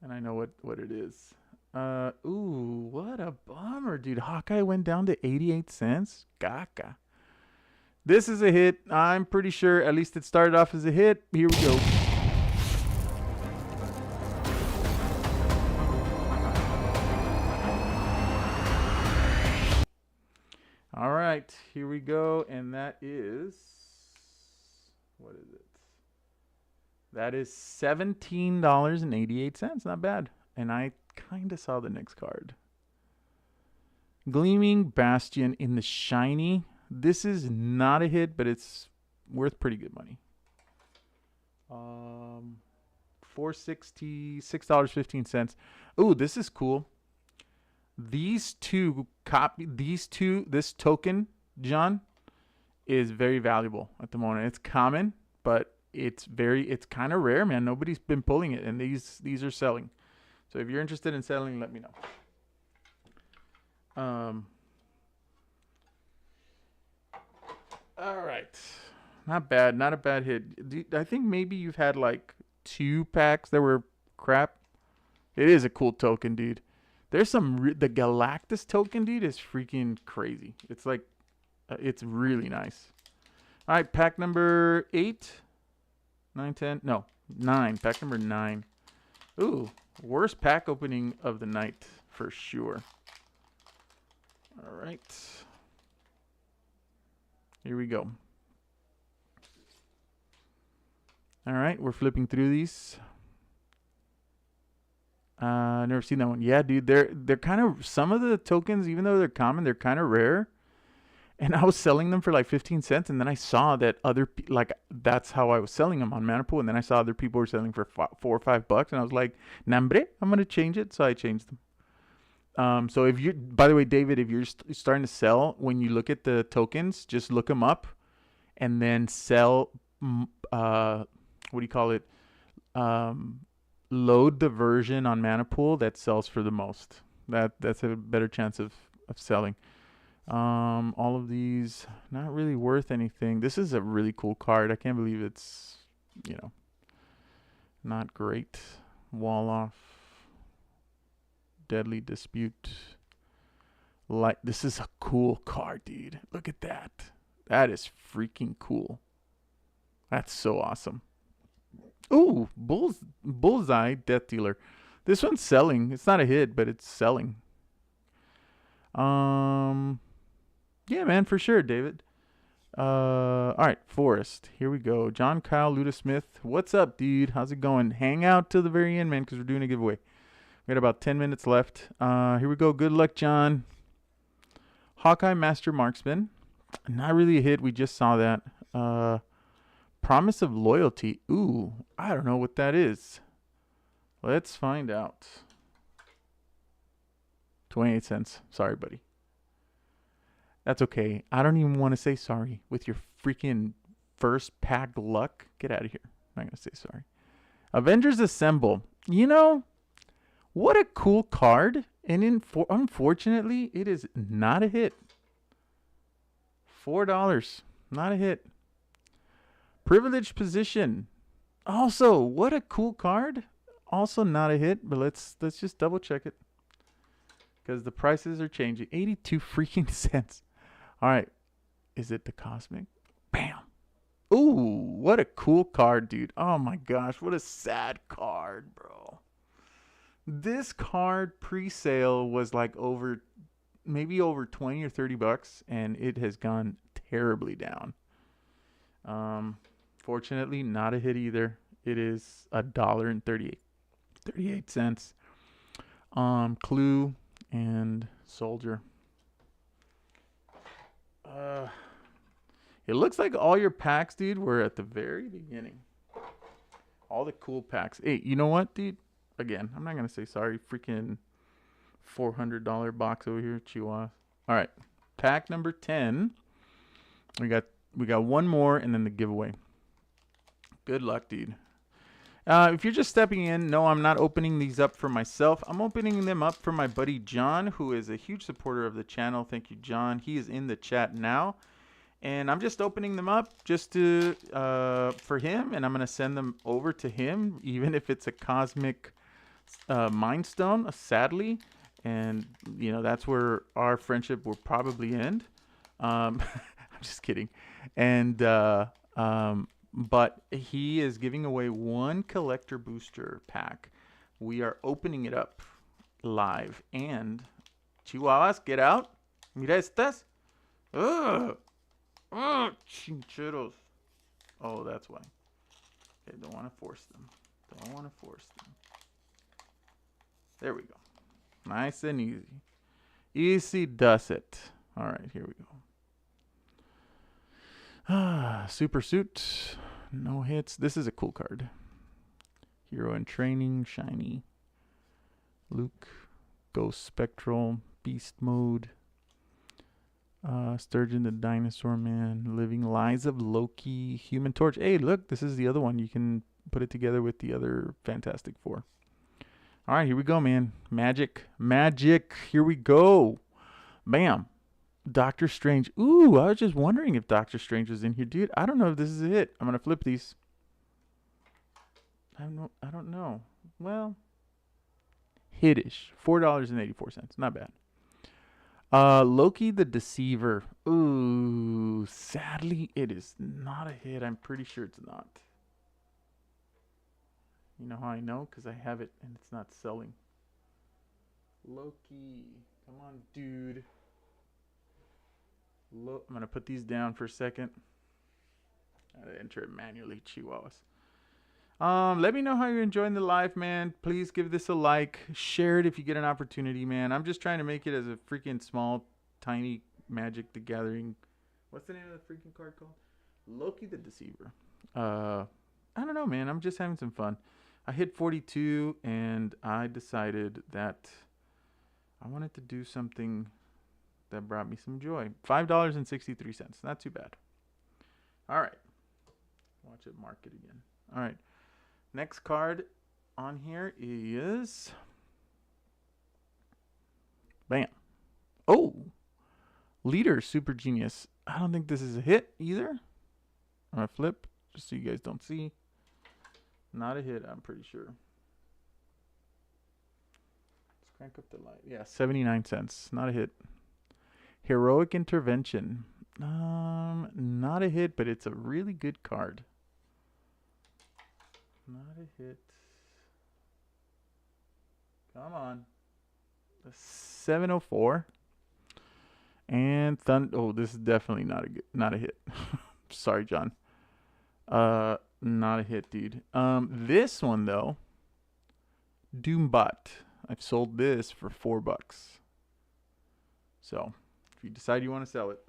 and I know what it is. Ooh, what a bummer, dude. Hawkeye went down to 88 cents. Gaga. This is a hit. I'm pretty sure at least it started off as a hit. Here we go. All right, here we go. And that is, what is it? That is $17.88. Not bad. And I kind of saw the next card. Gleaming Bastion in the shiny. This is not a hit, but it's worth pretty good money. $4.60, $6.15. Ooh, this is cool. These two this token, John, is very valuable at the moment. It's common, but it's kind of rare, man. Nobody's been pulling it, and these are selling. So if you're interested in selling, let me know. All right. Not bad. Not a bad hit. I think maybe you've had like 2 packs that were crap. It is a cool token, dude. There's some the Galactus token, dude, is freaking crazy. It's like it's really nice. All right, pack number 8, 9, 10. No, 9. Pack number 9. Ooh, worst pack opening of the night for sure. All right. Here we go. All right, we're flipping through these. Never seen that one. Yeah, dude, they're kind of, some of the tokens, even though they're common, they're kind of rare. And I was selling them for like 15 cents, and then I saw that that's how I was selling them on Manipool, and then I saw other people were selling for $4 or $5, and I was like, "Nambre, I'm gonna change it." So I changed them. So if you, by the way, David, if you're starting to sell, when you look at the tokens, just look them up, and then sell. What do you call it? Load the version on Manipool that sells for the most. That's a better chance of selling. All of these not really worth anything. This is a really cool card. I can't believe it's, not great. Wall off. Deadly Dispute. This is a cool card, dude. Look at that. That is freaking cool. That's so awesome. Ooh, Bullseye Death Dealer. This one's selling. It's not a hit, but it's selling. Yeah, man, for sure, David. All right, Forest. Here we go. John Kyle Luda Smith. What's up, dude? How's it going? Hang out till the very end, man, because we're doing a giveaway. We got about 10 minutes left. Here we go. Good luck, John. Hawkeye Master Marksman. Not really a hit. We just saw that. Promise of Loyalty. Ooh, I don't know what that is. Let's find out. 28 cents. Sorry, buddy. That's okay. I don't even want to say sorry with your freaking first pack luck. Get out of here. I'm not going to say sorry. Avengers Assemble. What a cool card. And unfortunately, it is not a hit. $4. Not a hit. Privileged Position. Also, what a cool card. Also not a hit, but let's just double check it. Because the prices are changing. 82 freaking cents. All right. Is it the Cosmic? Bam. Ooh, what a cool card, dude. Oh my gosh, what a sad card, bro. This card pre-sale was like maybe over 20 or $30, and it has gone terribly down. Fortunately, not a hit either. It is $1.38. Clue and Soldier. It looks like all your packs, dude, were at the very beginning. All the cool packs. Hey, you know what, dude? Again, I'm not gonna say sorry. Freaking $400 box over here, Chihuahua. All right, pack number 10. We got one more, and then the giveaway. Good luck, dude. If you're just stepping in, no, I'm not opening these up for myself. I'm opening them up for my buddy John, who is a huge supporter of the channel. Thank you, John. He is in the chat now. And I'm just opening them up just to for him, and I'm going to send them over to him, even if it's a Cosmic Mind Stone, sadly. And, that's where our friendship will probably end. I'm just kidding. And but he is giving away one collector booster pack. We are opening it up live. And Chihuahuas, get out. Mira estas. Ugh. Oh, chincheros. Oh, that's why. Okay, don't want to force them. There we go. Nice and easy. Easy does it. All right, here we go. Super Suit. No hits. This is a cool card. Hero in Training. Shiny. Luke. Ghost Spectral, Beast Mode, Sturgeon the Dinosaur Man, Living Lies of Loki, Human Torch. Hey, look, this is the other one. You can put it together with the other Fantastic Four. All right, here we go, man. Magic. Here we go. Bam. Doctor Strange. Ooh, I was just wondering if Doctor Strange was in here, dude. I don't know if this is a hit. I'm gonna flip these. I don't know. Well, hit-ish. $4.84. Not bad. Loki the Deceiver. Ooh, sadly, it is not a hit. I'm pretty sure it's not. You know how I know? Because I have it and it's not selling. Loki. Come on, dude. I'm going to put these down for a second. I gotta enter it manually, chihuahuas. Let me know how you're enjoying the live, man. Please give this a like. Share it if you get an opportunity, man. I'm just trying to make it as a freaking small, tiny Magic the Gathering. What's the name of the freaking card called? Loki the Deceiver. I don't know, man. I'm just having some fun. I hit 42, and I decided that I wanted to do something that brought me some joy. $5.63. Not too bad. All right. Watch it market again. All right. Next card on here is... Bam. Oh. Leader Super Genius. I don't think this is a hit either. I'm going to flip just so you guys don't see. Not a hit, I'm pretty sure. Let's crank up the light. Yeah, 79 cents. Not a hit. Heroic Intervention. Not a hit, but it's a really good card. Not a hit. Come on. 704. And oh, this is definitely not a hit. Sorry, John. Not a hit, dude. This one though, Doombot. I've sold this for $4. So, if you decide you want to sell it,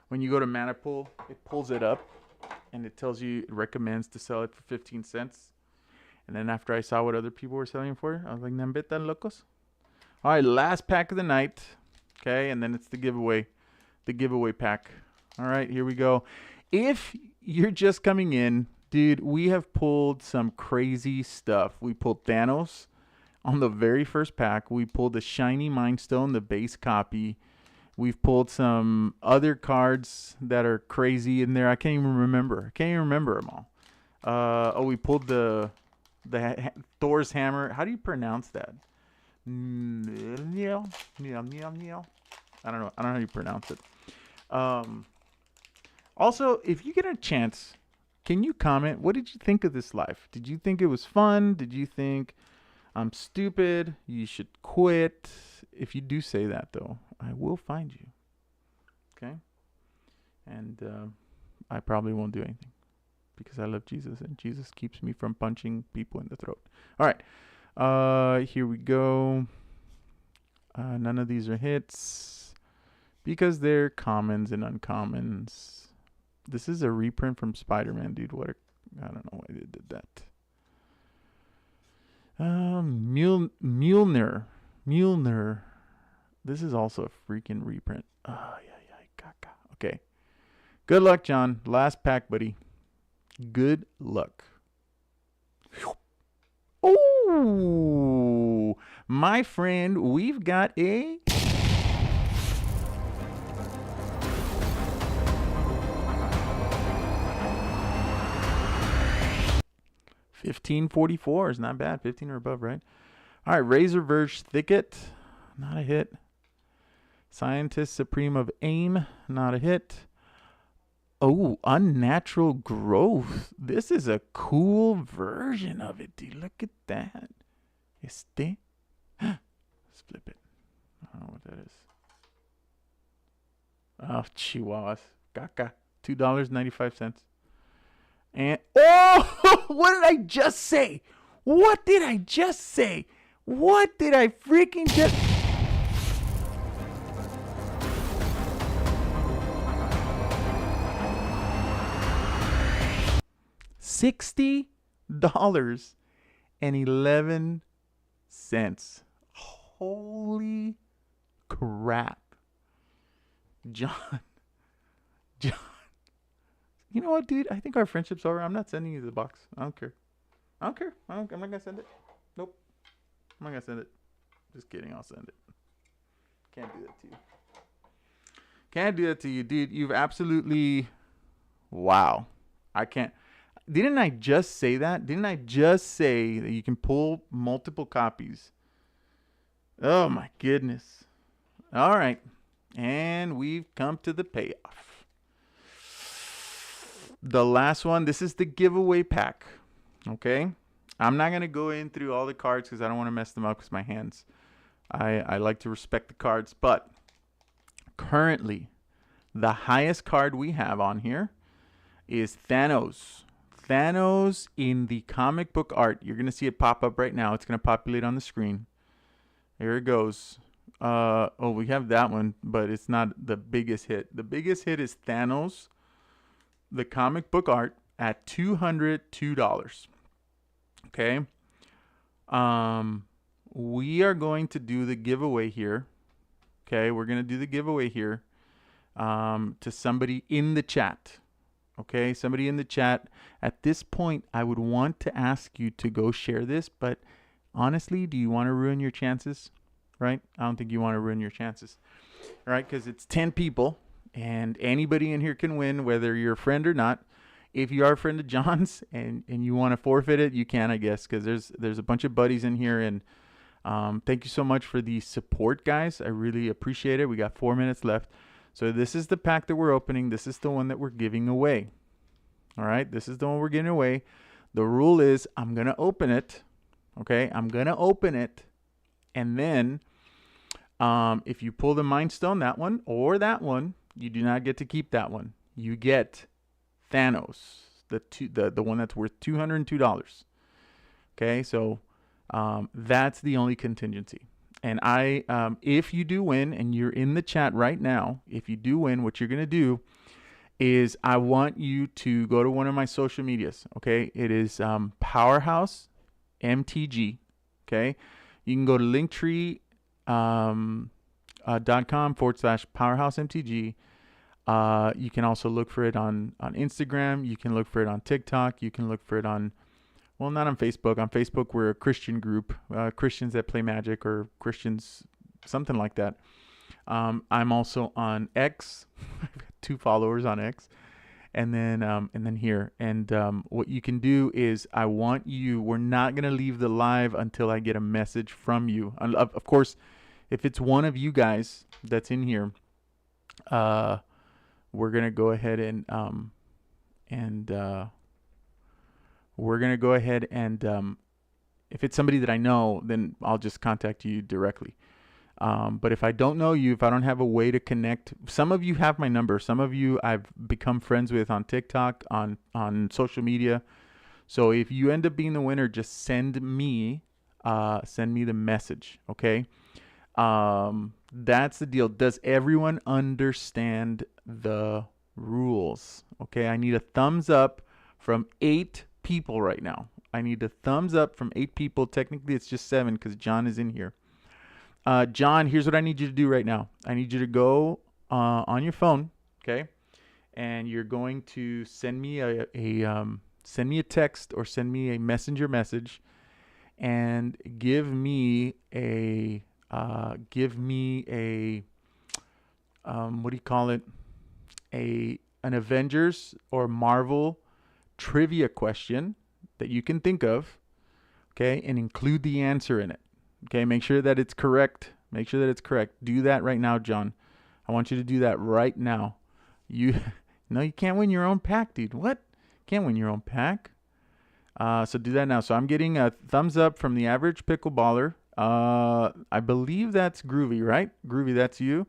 when you go to Mana Pool, it pulls it up and it tells you it recommends to sell it for 15 cents. And then after I saw what other people were selling for, I was like, "Nambe tan locos." All right, last pack of the night. Okay, and then it's the giveaway pack. All right, here we go. If you're just coming in, dude, we have pulled some crazy stuff. We pulled Thanos on the very first pack. We pulled the Shiny Mind Stone, the base copy. We've pulled some other cards that are crazy in there. I can't even remember. Them all. Oh, we pulled the Thor's hammer. How do you pronounce that? I don't know. I don't know how you pronounce it. Also, if you get a chance, can you comment? What did you think of this live? Did you think it was fun? Did you think I'm stupid? You should quit. If you do say that, though, I will find you. Okay? And I probably won't do anything because I love Jesus, and Jesus keeps me from punching people in the throat. All right. Here we go. None of these are hits because they're commons and uncommons. This is a reprint from Spider-Man, dude. I don't know why they did that. Mjolnir. This is also a freaking reprint. Okay. Good luck, John. Last pack, buddy. Good luck. Oh, my friend, we've got a... $15.44 is not bad. 15 or above, right? All right, Razor Verge Thicket, not a hit. Scientist Supreme of AIM, not a hit. Oh, Unnatural Growth. This is a cool version of it, dude. Look at that. Let's flip it. I don't know what that is. Oh, chihuahuas. Caca. $2.95. And oh, what did I just say? What did I freaking just... $60 $1.11. Holy crap. John. John. You know what, dude? I think our friendship's over. I'm not sending you the box. I don't care. I'm not going to send it. Nope. I'm not going to send it. Just kidding. I'll send it. Can't do that to you. Can't do that to you, dude. You've absolutely... Wow. I can't... Didn't I just say that? Didn't I just say that you can pull multiple copies? Oh, my goodness. All right. And we've come to the payoff. The last one. This is the giveaway pack. Okay? I'm not going to go in through all the cards because I don't want to mess them up with my hands. I like to respect the cards. But currently, the highest card we have on here is Thanos. Thanos in the comic book art. You're going to see it pop up right now. It's going to populate on the screen. Here it goes. Oh, we have that one, but it's not the biggest hit. The biggest hit is Thanos, the comic book art, at $202. Okay. We are going to do the giveaway here. Okay, we're going to do the giveaway here to somebody in the chat. Okay, somebody in the chat. At this point, I would want to ask you to go share this, but honestly, do you want to ruin your chances? Right? I don't think you want to ruin your chances. All right, because it's 10 people, and anybody in here can win, whether you're a friend or not. If you are a friend of John's and you want to forfeit it, you can, I guess, because there's a bunch of buddies in here. And thank you so much for the support, guys. I really appreciate it. We got 4 minutes left. So this is the pack that we're opening. This is the one that we're giving away. All right, this is the one we're giving away. The rule is I'm going to open it. Okay, I'm going to open it. And then if you pull the Mind Stone, that one, or that one, you do not get to keep that one. You get Thanos, the one that's worth $202. Okay, so that's the only contingency. And if you do win, and you're in the chat right now, if you do win, what you're going to do is I want you to go to one of my social medias. Okay, it is Powerhouse MTG. Okay, you can go to linktree.com/Powerhouse MTG. You can also look for it on Instagram. You can look for it on TikTok. You can look for it on, well, not on Facebook. On Facebook, we're a Christian group, Christians that play Magic, or Christians, something like that. I'm also on X. I've got 2 followers on X, and then here. And what you can do is, I want you. We're not gonna leave the live until I get a message from you. Of course, if it's one of you guys that's in here, we're gonna go ahead and we're gonna go ahead and if it's somebody that I know, then I'll just contact you directly. But if I don't know you, if I don't have a way to connect, some of you have my number. Some of you I've become friends with on TikTok, on social media. So if you end up being the winner, just send me the message. Okay. That's the deal. Does everyone understand the rules? Okay, I need a thumbs up from 8 people right now. I need a thumbs up from 8 people. Technically, it's just 7 because John is in here. John, here's what I need you to do right now. I need you to go on your phone, okay, and you're going to send me a text or send me a messenger message, and give me a what do you call it? An Avengers or Marvel trivia question that you can think of, okay, and include the answer in it. Okay, make sure that it's correct. Make sure that it's correct. Do that right now, John. I want you to do that right now. No, you can't win your own pack, dude. What? Can't win your own pack. So do that now. So I'm getting a thumbs up from the average pickleballer. I believe that's Groovy, right? Groovy, that's you.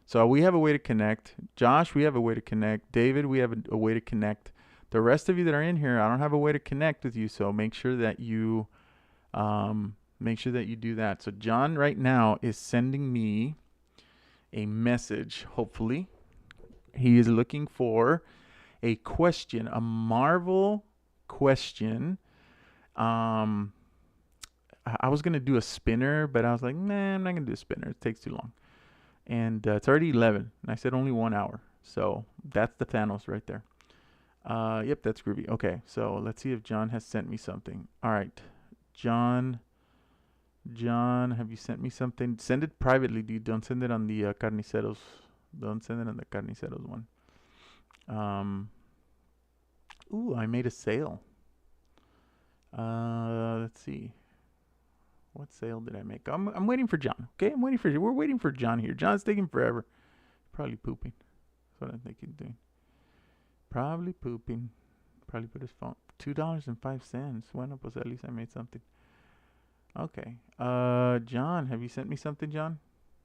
So we have a way to connect. Josh, we have a way to connect. David, we have a way to connect. The rest of you that are in here, I don't have a way to connect with you. So make sure that you do that. So John right now is sending me a message. Hopefully, he is looking for a question, a Marvel question. I was gonna do a spinner, but I was like, nah, I'm not gonna do a spinner. It takes too long. And it's already 11, and I said only 1 hour. So that's the Thanos right there. Yep, that's groovy. Okay, so let's see if John has sent me something. All right, John, have you sent me something? Send it privately, dude. Don't send it on the Carniceros. Don't send it on the Carniceros one. Ooh, I made a sale. Let's see. What sale did I make? I'm waiting for John. Okay, we're waiting for John here. John's taking forever. Probably pooping. That's what I think he's doing. Probably pooping. Probably put his phone. $2.05. Bueno, pues at least I made something. Okay. John, have you sent me something, John?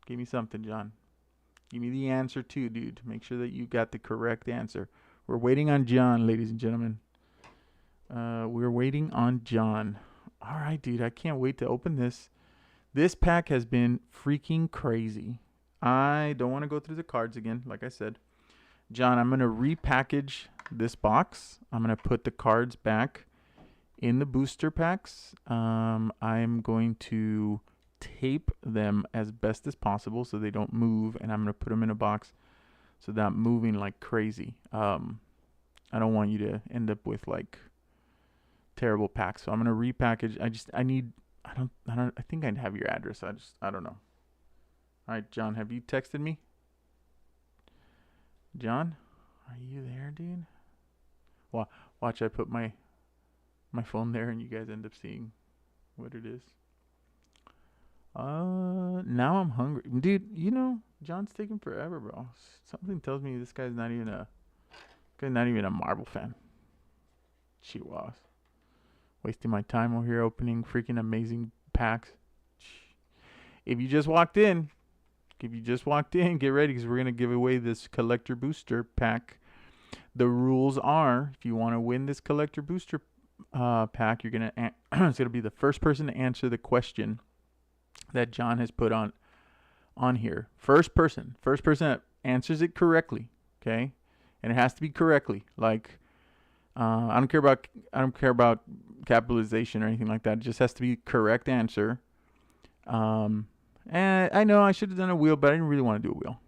Give me something, John. Give me the answer too, dude. Make sure that you got the correct answer. We're waiting on John, ladies and gentlemen. We're waiting on John. All right, dude. I can't wait to open this. This pack has been freaking crazy. I don't want to go through the cards again, like I said. John, I'm going to repackage this box. I'm going to put the cards back in the booster packs. I'm going to tape them as best as possible so they don't move, and I'm going to put them in a box so they're not moving like crazy. I don't want you to end up with like terrible packs. So I'm going to repackage. I think I have your address. I don't know. All right, John, have you texted me? John, are you there, dude? Watch, I put my phone there and you guys end up seeing what it is. Now I'm hungry. Dude, you know, John's taking forever, bro. Something tells me this guy's not even a Marvel fan. Chihuahuas. Wasting my time over here opening freaking amazing packs. If you just walked in, get ready because we're going to give away this collector booster pack. The rules are, if you want to win this collector booster pack, you're going to it's going to be the first person to answer the question that John has put on here. First person that answers it correctly, okay? And it has to be correctly. Like I don't care about capitalization or anything like that. It just has to be correct answer. And I know I should have done a wheel, but I didn't really want to do a wheel.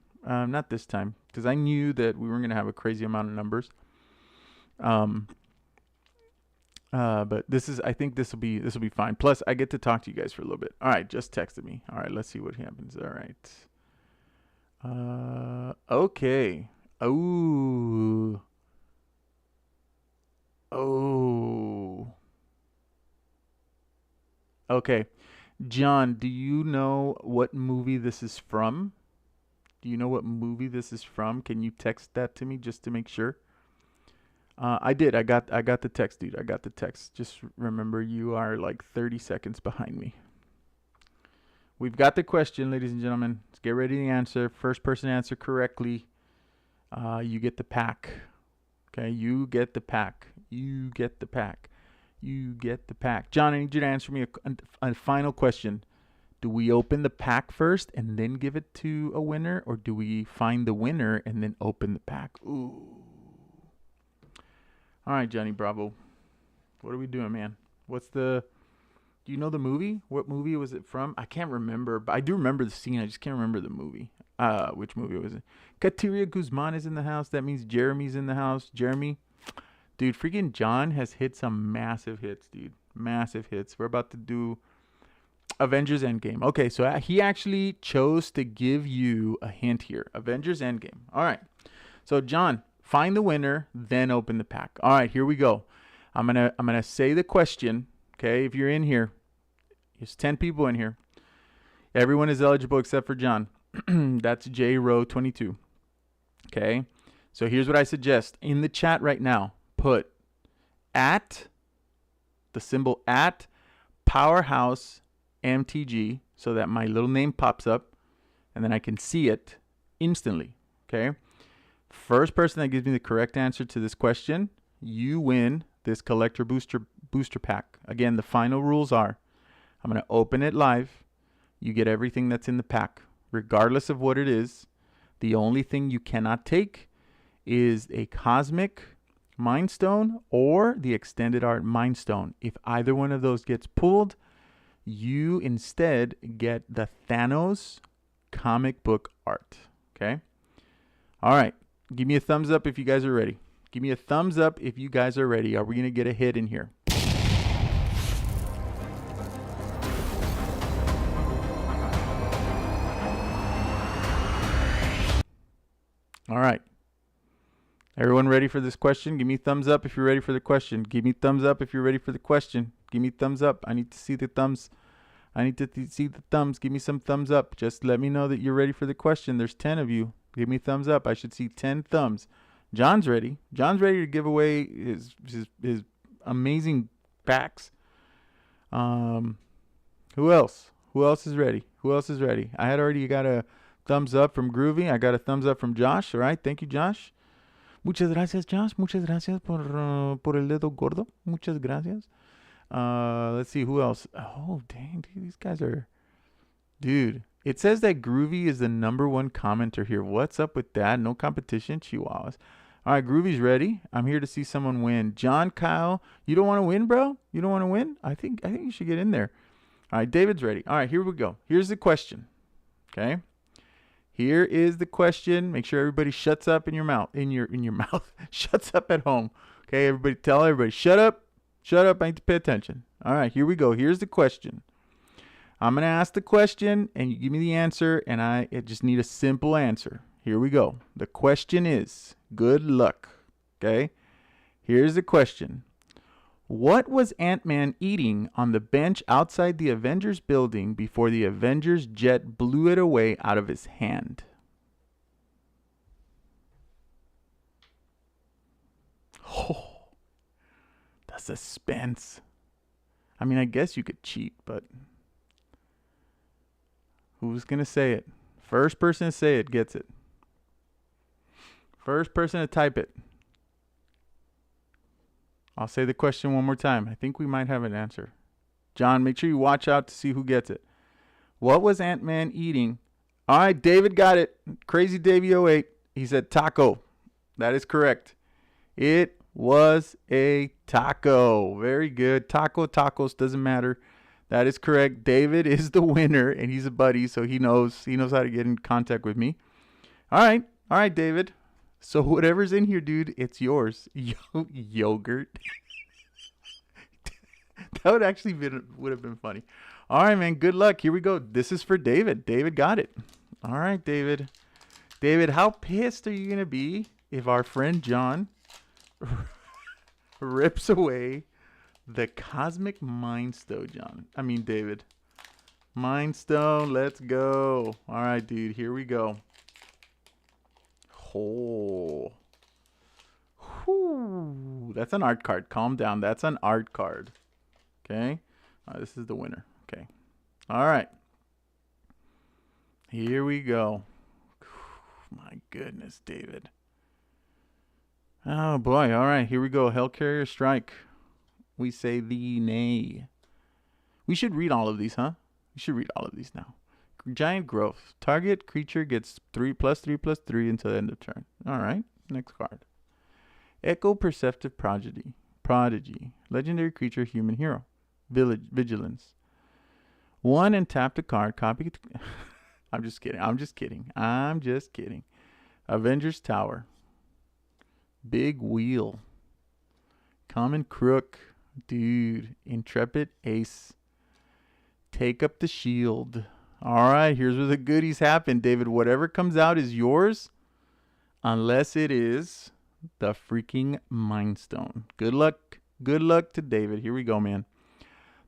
Not this time, because I knew that we weren't going to have a crazy amount of numbers. But I think this will be fine. Plus, I get to talk to you guys for a little bit. All right, just texted me. All right, let's see what happens. All right. Okay. Oh. Okay. John, do you know what movie this is from? Can you text that to me just to make sure? I did. I got the text, dude. I got the text. Just remember, you are like 30 seconds behind me. We've got the question, ladies and gentlemen. Let's get ready to answer. First person to answer correctly, you get the pack. Okay, you get the pack. John, I need you to answer me a final question. Do we open the pack first and then give it to a winner, or do we find the winner and then open the pack? Ooh. All right, Johnny Bravo. What are we doing, man? Do you know the movie? What movie was it from? I can't remember, but I do remember the scene. I just can't remember the movie. Which movie was it? Katiria Guzman is in the house. That means Jeremy's in the house. Jeremy. Dude, freaking John has hit some massive hits, dude. Massive hits. We're about to do Avengers Endgame. Okay, so he actually chose to give you a hint here. Avengers Endgame. All right. So, John, find the winner, then open the pack. All right, here we go. I'm gonna say the question. Okay, if you're in here, there's 10 people in here. Everyone is eligible except for John. That's J Row 22. Okay, so here's what I suggest in the chat right now. Put at the symbol at Powerhouse MTG so that my little name pops up and then I can see it instantly. Okay. First person that gives me the correct answer to this question, you win this collector booster pack. Again, the final rules are I'm going to open it live. You get everything that's in the pack, regardless of what it is. The only thing you cannot take is a cosmic Mind Stone or the extended art Mind Stone. If either one of those gets pulled, You instead get the Thanos comic book art. Okay? All right. Give me a thumbs up if you guys are ready. Give me a thumbs up if you guys are ready. Are we going to get a hit in here? All right. Everyone ready for this question? Give me a thumbs up if you're ready for the question. Give me a thumbs up if you're ready for the question. Give me a thumbs up. I need to see the thumbs. I need to see the thumbs. Give me some thumbs up. Just let me know that you're ready for the question. There's 10 of you. Give me a thumbs up. I should see 10 thumbs. John's ready. John's ready to give away his amazing packs. Who else? Who else is ready? Who else is ready? I had already got a thumbs up from Groovy. I got a thumbs up from Josh. All right. Thank you, Josh. Muchas gracias, Josh. Muchas gracias por el dedo gordo. Muchas gracias. Let's see who else. Oh, dang, dude, these guys are. Dude, it says that Groovy is the #1 commenter here. What's up with that? No competition, chihuahuas. All right, Groovy's ready. I'm here to see someone win. John Kyle, you don't want to win, bro? You don't want to win? I think you should get in there. All right, David's ready. All right, here we go. Here's the question. Okay. Here is the question. Make sure everybody shuts up in your mouth. In your mouth. Shuts up at home. Okay, everybody tell everybody, shut up. Shut up. I need to pay attention. All right, here we go. Here's the question. I'm going to ask the question, and you give me the answer, and I just need a simple answer. Here we go. The question is, good luck. Okay? Here's the question. What was Ant-Man eating on the bench outside the Avengers building before the Avengers jet blew it away out of his hand? Oh, the suspense. I mean, I guess you could cheat, but who's going to say it? First person to say it gets it. First person to type it. I'll say the question one more time. I think we might have an answer. John, make sure you watch out to see who gets it. What was Ant-Man eating? All right, David got it. Crazy Davey 08. He said taco. That is correct. It was a taco. Very good. Taco, tacos, doesn't matter. That is correct. David is the winner, and he's a buddy, so he knows how to get in contact with me. All right, David. So whatever's in here, dude, it's yours. Yogurt. That would actually would have been funny. All right, man. Good luck. Here we go. This is for David. David got it. All right, David. David, how pissed are you going to be if our friend John rips away the Cosmic Mind Stone, John? I mean, David. Mind Stone, let's go. All right, dude. Here we go. Oh. Whew. That's an art card. Calm down. That's an art card. Okay. This is the winner. Okay. All right. Here we go. My goodness, David. Oh, boy. All right. Here we go. Hellcarrier Strike. We say the nay. We should read all of these, huh? We should read all of these now. Giant Growth. Target creature gets 3/3/3 until the end of turn. All right. Next card. Echo Perceptive Prodigy. Legendary creature, human hero. Vigilance. 1 and tap the card. Copy. I'm just kidding. Avengers Tower. Big Wheel. Common Crook. Dude. Intrepid Ace. Take up the shield. All right, here's where the goodies happen, David. Whatever comes out is yours, unless it is the freaking Mind Stone. Good luck. Good luck to David. Here we go, man.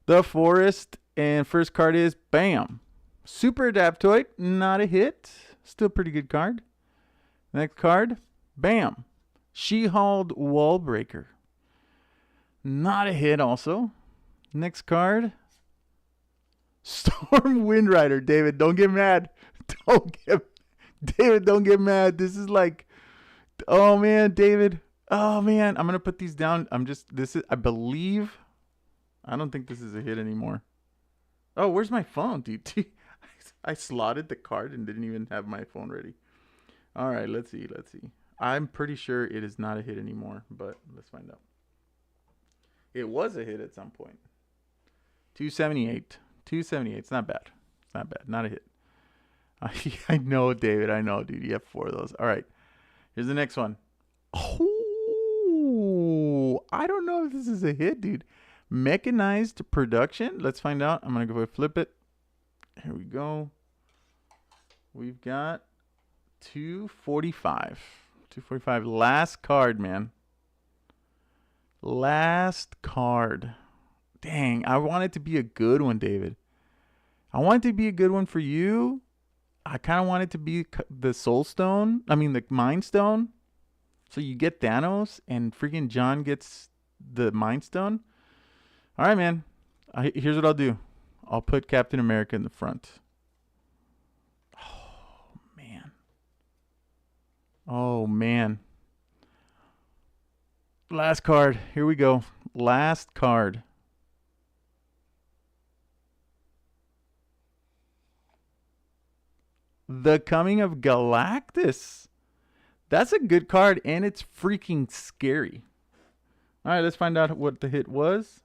The Forest, and first card is, bam, Super Adaptoid. Not a hit. Still pretty good card. Next card, bam, She-Hauled Wallbreaker. Not a hit also. Next card, Storm Windrider. David, don't get mad. David, don't get mad. This is like, oh man, David. Oh man, I'm gonna put these down. I believe, I don't think this is a hit anymore. Oh, where's my phone, dude? I slotted the card and didn't even have my phone ready. All right, let's see. I'm pretty sure it is not a hit anymore, but let's find out. It was a hit at some point. 278. 278. It's not bad. It's not bad. Not a hit. I know, David. I know, dude. You have 4 of those. All right. Here's the next one. Oh, I don't know if this is a hit, dude. Mechanized production. Let's find out. I'm going to go flip it. Here we go. We've got 245. 245. Last card, man. Last card. Dang, I want it to be a good one, David. I want it to be a good one for you. I kind of want it to be the Soul Stone. I mean, the Mind Stone. So you get Thanos and freaking John gets the Mind Stone. All right, man. Here's what I'll do. I'll put Captain America in the front. Oh, man. Oh, man. Last card. Here we go. Last card. The Coming of Galactus. That's a good card, and it's freaking scary. All right, let's find out what the hit was.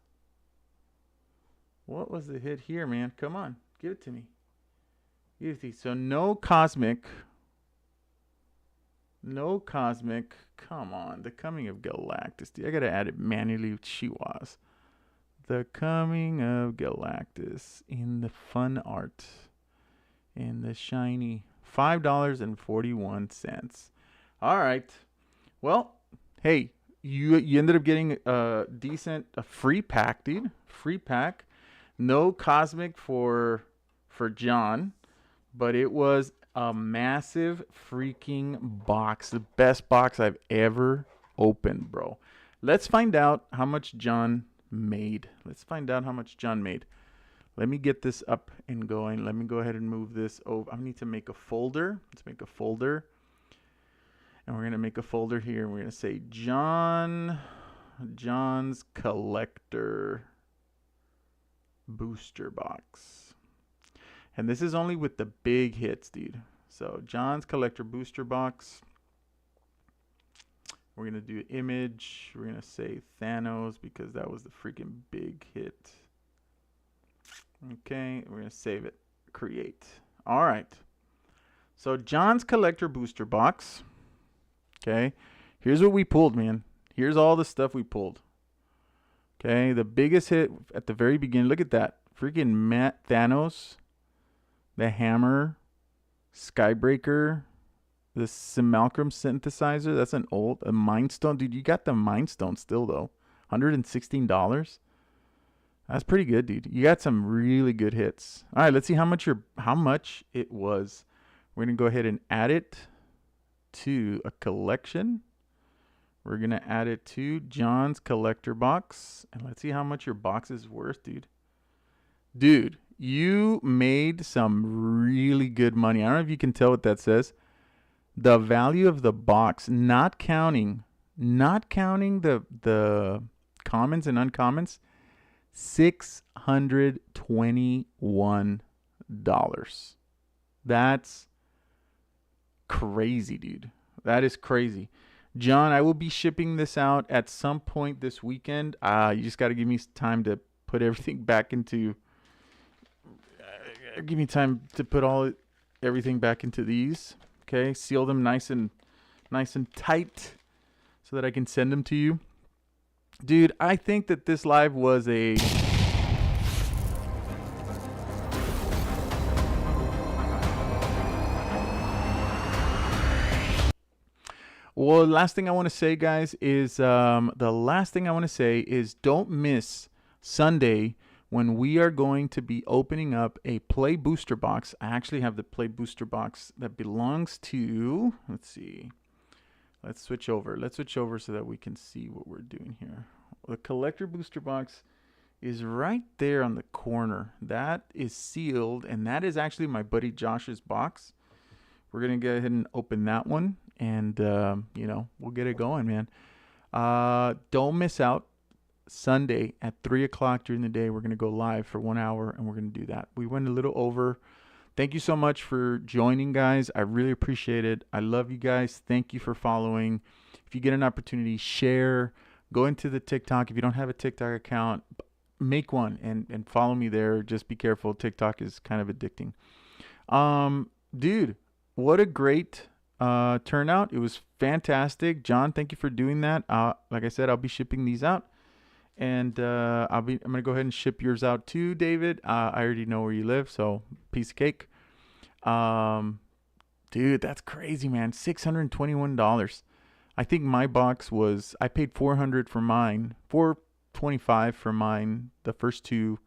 What was the hit here, man? Come on. Give it to me. Give it to me. So no Cosmic. No Cosmic. Come on. The Coming of Galactus. Dude, I got to add it manually with Chihuahuas. The Coming of Galactus in the fun art. In the shiny $5.41. All right. Well, hey, you ended up getting a free pack, dude. Free pack. No Cosmic for John, but it was a massive freaking box. The best box I've ever opened, bro. Let's find out how much John made. Let me get this up and going. Let me go ahead and move this over. I need to make a folder. Let's make a folder. And we're going to make a folder here. And we're going to say John's Collector Booster Box. And this is only with the big hits, dude. So John's Collector Booster Box. We're going to do image. We're going to say Thanos because that was the freaking big hit. Okay, we're going to save it. Create. All right. So John's Collector Booster Box. Okay. Here's what we pulled, man. Here's all the stuff we pulled. Okay. The biggest hit at the very beginning. Look at that. Freaking Matt Thanos. The Hammer. Skybreaker. The Simulacrum Synthesizer. That's a Mind Stone. Dude, you got the Mind Stone still, though. $116. That's pretty good, dude. You got some really good hits. All right, let's see how much it was. We're going to go ahead and add it to a collection. We're going to add it to John's Collector Box. And let's see how much your box is worth, dude. Dude, you made some really good money. I don't know if you can tell what that says. The value of the box, not counting the commons and uncommons, $621. That's crazy, dude. That is crazy. John, I will be shipping this out at some point this weekend. You just got to give me time to put everything back into. Give me time to put everything back into these. Okay, seal them nice and tight, so that I can send them to you. Dude, I think that this live was a... Well, the last thing I want to say, guys, is don't miss Sunday when we are going to be opening up a Play Booster Box. I actually have the Play Booster Box that belongs to... Let's see. Let's switch over. So that we can see what we're doing here. The Collector Booster Box is right there on the corner. That is sealed, and that is actually my buddy Josh's box. We're going to go ahead and open that one, and, we'll get it going, man. Don't miss out. Sunday at 3 o'clock during the day, we're going to go live for 1 hour, and we're going to do that. We went a little over. Thank you so much for joining, guys. I really appreciate it. I love you guys. Thank you for following. If you get an opportunity, share. Go into the TikTok. If you don't have a TikTok account, make one and follow me there. Just be careful. TikTok is kind of addicting. Dude, what a great turnout. It was fantastic. John, thank you for doing that. Like I said, I'll be shipping these out. And I'm gonna go ahead and ship yours out too, David. I already know where you live, so piece of cake. Um, dude, that's crazy, man. $621. I think my box was, I paid 400 for mine, 425 for mine, the first two,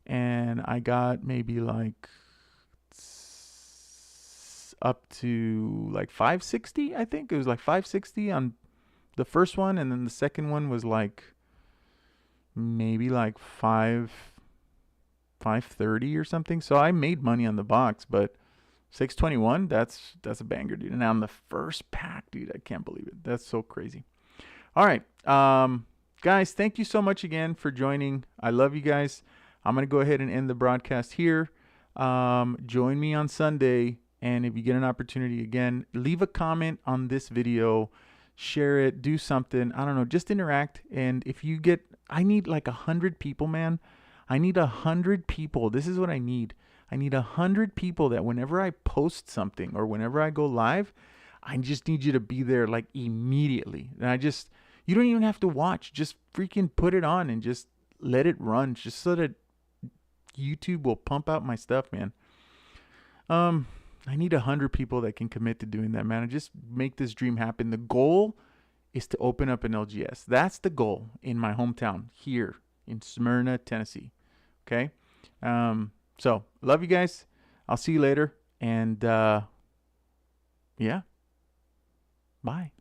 and I got maybe like up to like 560. I think it was like 560 on the first one, and then the second one was like maybe like 530 or something. So I made money on the box, but 621, that's a banger, dude. And on the first pack, dude, I can't believe it. That's so crazy. All right. Guys, thank you so much again for joining. I love you guys. I'm going to go ahead and end the broadcast here. Join me on Sunday. And if you get an opportunity again, leave a comment on this video, share it, do something. I don't know, just interact. And if you get, I need like 100 people, man. I need 100 people. This is what I need. I need 100 people that whenever I post something or whenever I go live, I just need you to be there like immediately. And you don't even have to watch. Just freaking put it on and just let it run, just so that YouTube will pump out my stuff, man. I need 100 people that can commit to doing that, man, and just make this dream happen. The goal is to open up an LGS. That's the goal in my hometown here in Smyrna, Tennessee. Okay. So love you guys. I'll see you later. And, yeah, bye.